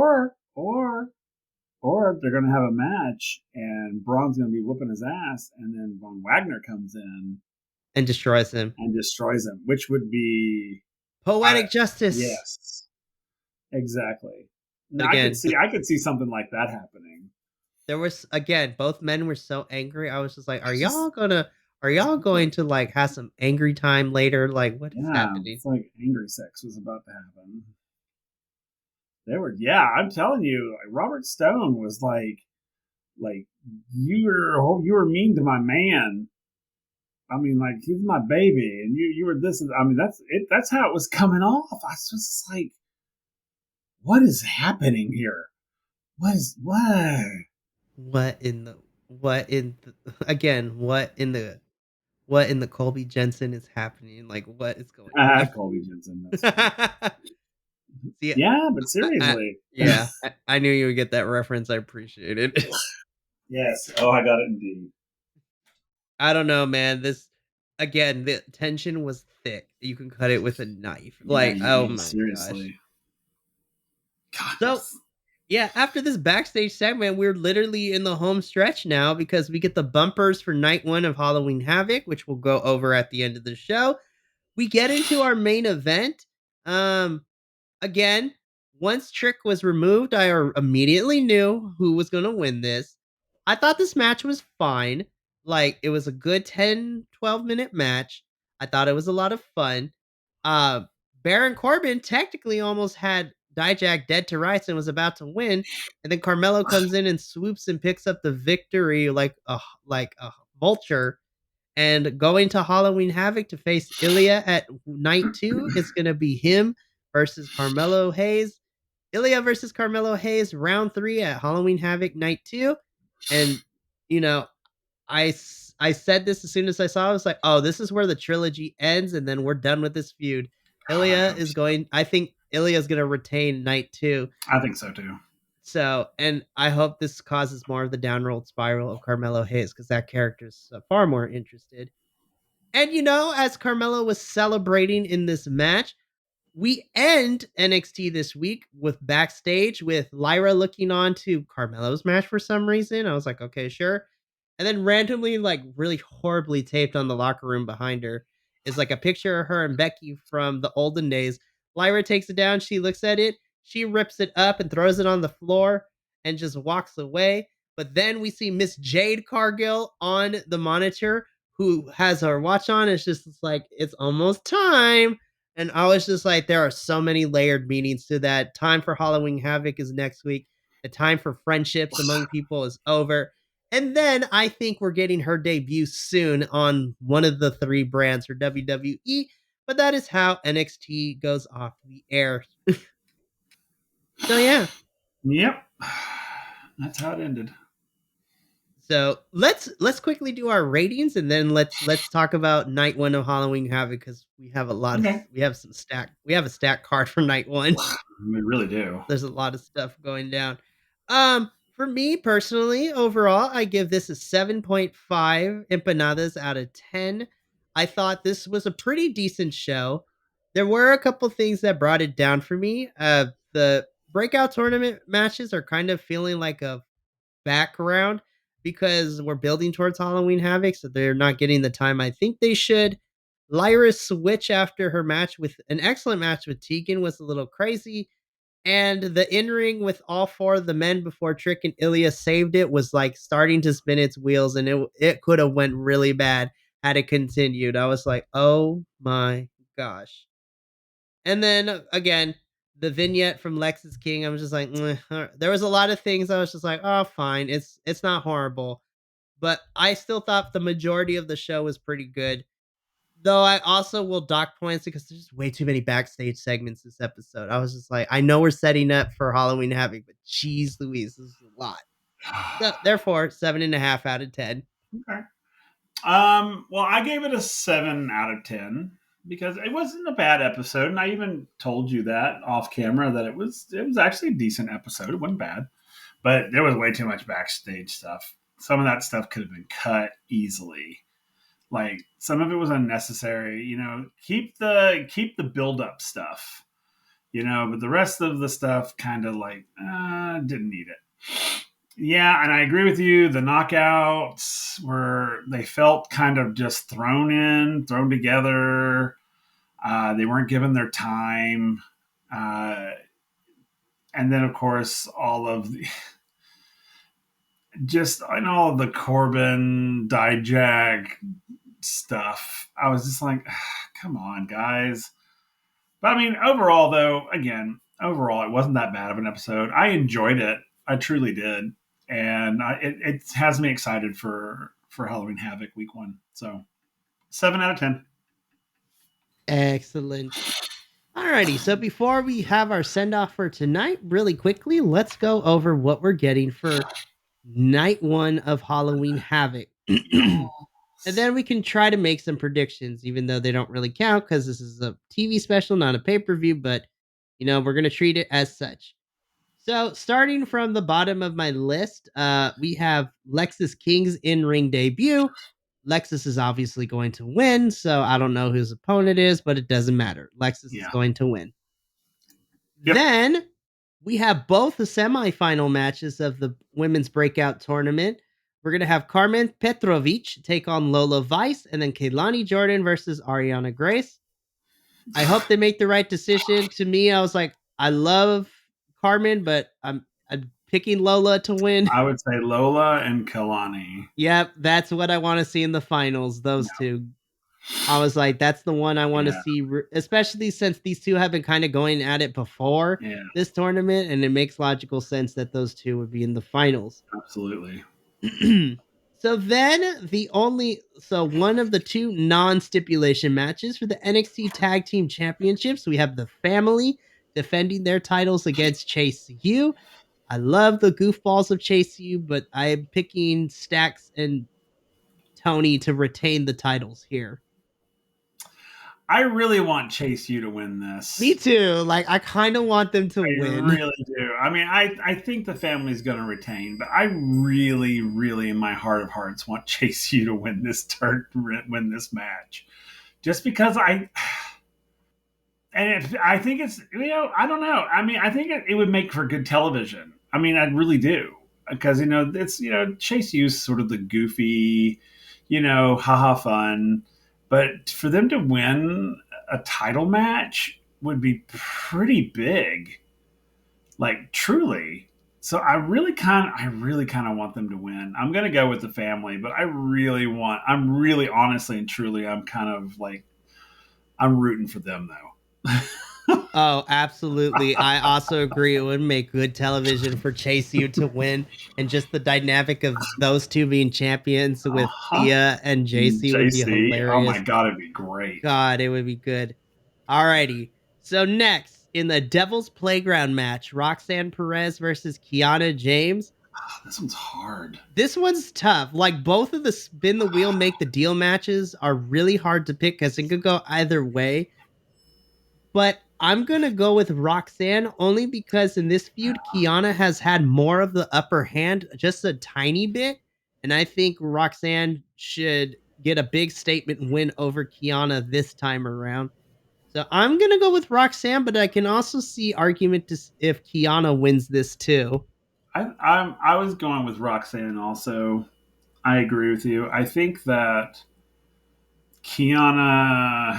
they're going to have a match and Braun's going to be whooping his ass, and then Von Wagner comes in and destroys him. which would be Poetic justice. Yes, exactly. But Now, again, I could see something like that happening. there was, again, both men were so angry. I was just like, are y'all going to like have some angry time later? Like, what is happening? It's like angry sex was about to happen. I'm telling you, like, Robert Stone was like you were mean to my man. I mean, like, he's my baby, and you were this. I mean, that's it. That's how it was coming off. I was just like, what is happening here? What in the Colby Jensen is happening? Like, what is going on? Colby Jensen. See, yeah, but seriously, I knew you would get that reference. I appreciate it. Yes. Oh, I got it indeed. I don't know, man. Again, the tension was thick. You can cut it with a knife. Like, oh my seriously. Gosh. So, yeah, after this backstage segment, we're literally in the home stretch now because we get the bumpers for night one of Halloween Havoc, which we'll go over at the end of the show. We get into our main event. Again, once Trick was removed, I immediately knew who was going to win this. I thought this match was fine. Like, it was a good 10, 12-minute match. I thought it was a lot of fun. Baron Corbin technically almost had Dijak dead to rights and was about to win. And then Carmelo comes in and swoops and picks up the victory like a vulture. And going to Halloween Havoc to face Ilya at night 2 is going to be him versus Carmelo Hayes. Ilya versus Carmelo Hayes, round 3 at Halloween Havoc night 2. And, I said this as soon as I saw it. I was like, oh, this is where the trilogy ends, and then we're done with this feud. I think Ilya is going to retain night 2. I think so too. So, and I hope this causes more of the downward spiral of Carmelo Hayes because that character is far more interested. And, as Carmelo was celebrating in this match, we end NXT this week with backstage with Lyra looking on to Carmelo's match for some reason. I was like, okay, sure. And then randomly, like really horribly taped on the locker room behind her is like a picture of her and Becky from the olden days. Lyra takes it down. She looks at it. She rips it up and throws it on the floor and just walks away. But then we see Miss Jade Cargill on the monitor who has her watch on. It's like, it's almost time. And I was just like, there are so many layered meanings to that. Time for Halloween Havoc is next week. The time for friendships among people is over. And then I think we're getting her debut soon on one of the three brands for WWE. But that is how NXT goes off the air. So yeah. Yep. That's how it ended. So let's quickly do our ratings and then let's talk about night one of Halloween Havoc because Okay. we have a stack card for night one. We really do. There's a lot of stuff going down. For me personally, overall, I give this a 7.5 empanadas out of 10. I thought this was a pretty decent show. There were a couple things that brought it down for me. The breakout tournament matches are kind of feeling like a background because we're building towards Halloween Havoc, so they're not getting the time I think they should. Lyra's switch after her match with an excellent match with Tegan was a little crazy. And the in ring with all four of the men before Trick and Ilya saved it was like starting to spin its wheels, and it could have went really bad had it continued. I was like, oh my gosh. And then again, the vignette from Lexus King, I was just like, there was a lot of things I was just like, oh, fine, it's not horrible, but I still thought the majority of the show was pretty good. Though I also will dock points because there's just way too many backstage segments this episode. I was just like, I know we're setting up for Halloween Havoc, but geez Louise, this is a lot. So therefore, 7.5 out of 10. Okay. Well, I gave it a 7 out of 10 because it wasn't a bad episode, and I even told you that off camera that it was actually a decent episode. It wasn't bad, but there was way too much backstage stuff. Some of that stuff could have been cut easily. Like some of it was unnecessary. Keep the build up stuff. But the rest of the stuff kind of like didn't need it. Yeah, and I agree with you. The knockouts they felt kind of just thrown together. They weren't given their time. Uh, and then, of course, all of the just and all of the Corbin Dijak stuff. I was just like, come on, guys. But I mean, overall, though, again, overall, it wasn't that bad of an episode. I enjoyed it. I truly did, and it has me excited for Halloween Havoc Week 1. So 7 out of 10. Excellent. Alrighty, so before we have our send off for tonight, really quickly, let's go over what we're getting for night one of Halloween Havoc. And then we can try to make some predictions, even though they don't really count because this is a TV special, not a pay per view, but we're going to treat it as such. So, starting from the bottom of my list, we have Lexus King's in ring debut. Lexus is obviously going to win, so I don't know who his opponent is, but it doesn't matter. Lexus is going to win. Yep. Then we have both the semifinal matches of the women's breakout tournament. We're going to have Carmen Petrovic take on Lola Vice, and then Kehlani Jordan versus Ariana Grace. I hope they make the right decision. To me, I was like, I love Carmen, but I'm picking Lola to win. I would say Lola and Kehlani. Yep, that's what I want to see in the finals. Those two. I was like, that's the one I want to see, especially since these two have been kind of going at it before this tournament, and it makes logical sense that those two would be in the finals. Absolutely. So then one of the two non-stipulation matches for the NXT Tag Team Championships, we have the Family defending their titles against Chase U. I love the goofballs of Chase U, but I'm picking Stax and Tony to retain the titles here. I really want Chase U to win this. Me too. Like, I kind of want them to win. I really do. I mean, I think the family's going to retain, but I really, really, in my heart of hearts, want Chase U to win win this match, just because I think it's I don't know. I mean, I think it would make for good television. I mean, I really do because it's Chase U's sort of the goofy, haha fun. But for them to win a title match would be pretty big. Like, truly. So I really kind of want them to win. I'm gonna go with the family, but I'm really honestly and truly, I'm kind of like, I'm rooting for them though. Oh, absolutely. I also agree. It would make good television for Chase U to win. And just the dynamic of those two being champions Uh with huh. Thea and JC would be JC. Oh my hilarious. god, it'd be great. God, it would be good. Alrighty. So next, in the Devil's Playground match, Roxanne Perez versus Kiana James. This one's hard. This one's tough. Like both of the spin the wheel, make the deal matches are really hard to pick because it could go either way. But I'm gonna go with Roxanne only because in this feud, Kiana has had more of the upper hand, just a tiny bit, and I think Roxanne should get a big statement win over Kiana this time around. So I'm gonna go with Roxanne, but I can also see argument to if Kiana wins this too. I was going with Roxanne also. I agree with you. I think that Kiana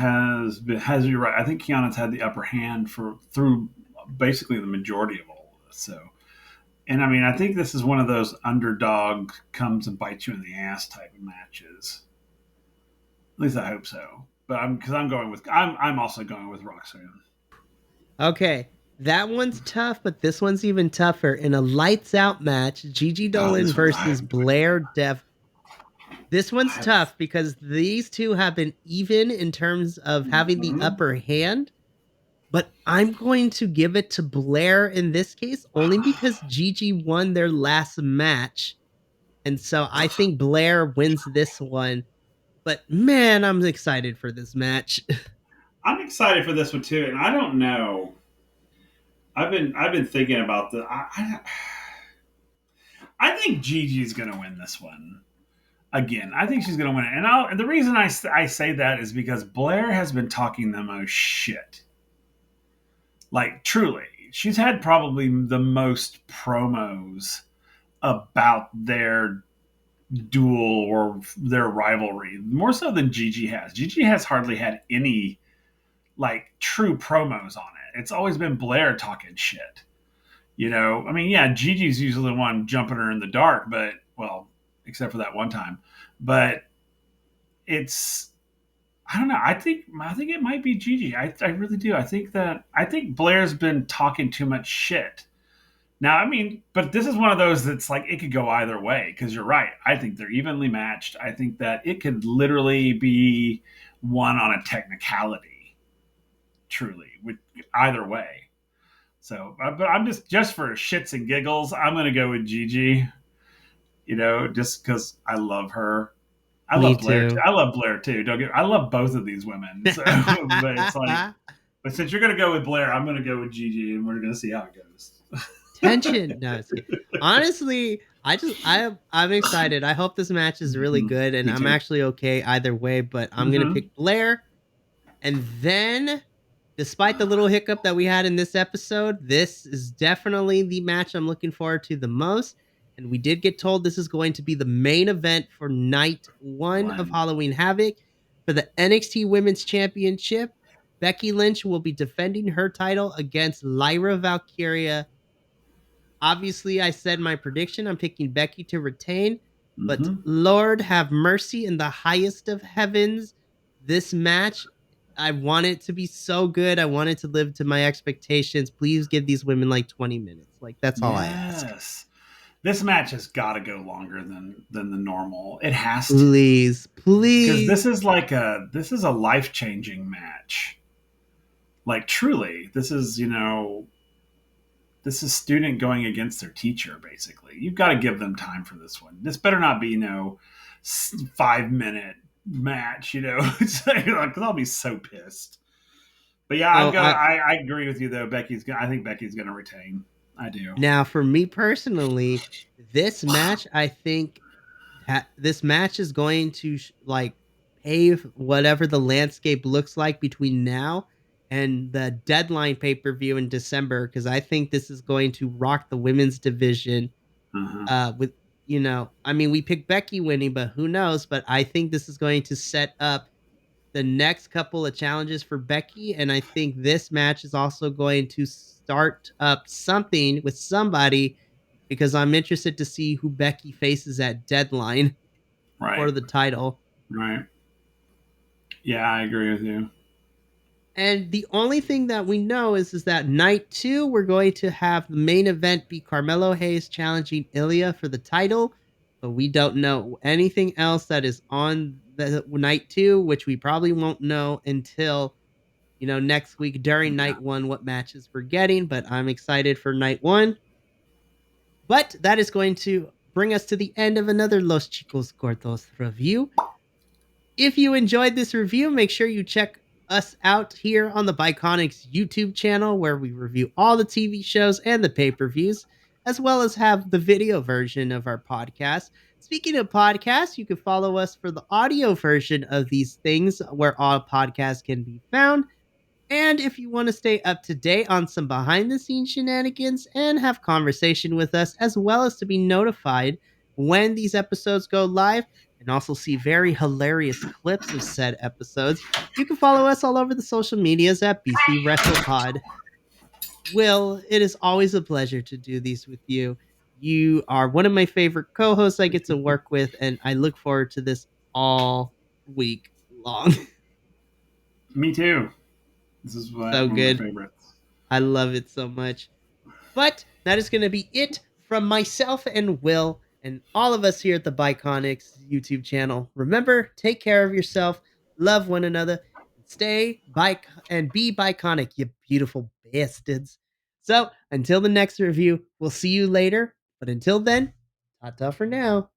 has you right. I think Kiana's had the upper hand for through basically the majority of all of this. So, and I mean, I think this is one of those underdog comes and bites you in the ass type of matches. At least I hope so. But I'm also going with Roxanne. Okay, that one's tough, but this one's even tougher. In a lights out match, Gigi Oh, Dolan this one's versus Blair Dev. This one's I, tough because these two have been even in terms of having the mm-hmm. upper hand, but I'm going to give it to Blair in this case only because Gigi won their last match. And so I think Blair wins this one. But man, I'm excited for this match. I'm excited for this one too, and I don't know. I've been thinking about the. I think Gigi's going to win this one again. I think she's going to win it, and the reason I say that is because Blair has been talking the most shit. Like truly, she's had probably the most promos about their duel or their rivalry, more so than Gigi has. Gigi has hardly had any like true promos on it. It's always been Blair talking shit. You know, I mean, yeah, Gigi's usually the one jumping her in the dark, but well, except for that one time. But it's I don't know. I think it might be Gigi. I really do. I think Blair's been talking too much shit. Now, I mean, but this is one of those that's like it could go either way because you're right. I think they're evenly matched. I think that it could literally be one on a technicality, truly, with either way. So, but I'm just for shits and giggles, I'm going to go with Gigi. You know, just because I love her. I Me love Blair too. too. I love Blair too. Don't get. I love both of these women. So, but it's like, but since you're going to go with Blair, I'm going to go with Gigi, and we're going to see how it goes. Tension. No, it's okay. Honestly, I'm excited. I hope this match is really Mm-hmm. good, and Me I'm too. actually okay either way. But I'm gonna Mm-hmm. pick Blair, and then, despite the little hiccup that we had in this episode, this is definitely the match I'm looking forward to the most. And we did get told this is going to be the main event for night one of One. Halloween Havoc for the NXT Women's Championship. Becky Lynch will be defending her title against Lyra Valkyria. Obviously, I said my prediction. I'm picking Becky to retain, but Mm-hmm. Lord have mercy in the highest of heavens. This match, I want it to be so good. I want it to live to my expectations. Please give these women like 20 minutes. Like, that's all I ask. Yes. This match has got to go longer than the normal. It has to Please, because please. this is a life changing match. Like truly, this is student going against their teacher. Basically, you've got to give them time for this one. This better not be 5 minute match. You know, it's like, 'cause I'll be so pissed. But yeah, Oh, I agree with you though. I think Becky's gonna retain. I do. now for me personally, this match, I think this match is going to like pave whatever the landscape looks like between now and the deadline pay-per-view in December because I think this is going to rock the women's division Uh-huh. with I mean we picked Becky winning but who knows, but I think this is going to set up the next couple of challenges for Becky, and I think this match is also going to start up something with somebody because I'm interested to see who Becky faces at Deadline for Right. the title. Right. Yeah, I agree with you. And the only thing that we know is that night two, we're going to have the main event be Carmelo Hayes challenging Ilya for the title. But we don't know anything else that is on the night two, which we probably won't know until next week during Yeah. night one what matches we're getting. But I'm excited for night one. But that is going to bring us to the end of another Los Chicos Gordos review. If you enjoyed this review, make sure you check us out here on the Biconics YouTube channel where we review all the TV shows and the pay-per-views, as well as have the video version of our podcast. Speaking of podcasts, you can follow us for the audio version of these things where all podcasts can be found. And if you want to stay up to date on some behind the scenes shenanigans and have conversation with us, as well as to be notified when these episodes go live and also see very hilarious clips of said episodes, you can follow us all over the social medias at BC WrestlePod. Will, it is always a pleasure to do these with you. You are one of my favorite co hosts I get to work with, and I look forward to this all week long. Me too. This is So one of my good. favorites. I love it so much. But that is going to be it from myself and Will and all of us here at the Biconics YouTube channel. Remember, take care of yourself, love one another, and stay bike and be Biconic, you beautiful bastards. So until the next review, we'll see you later. But until then, ta-ta for now.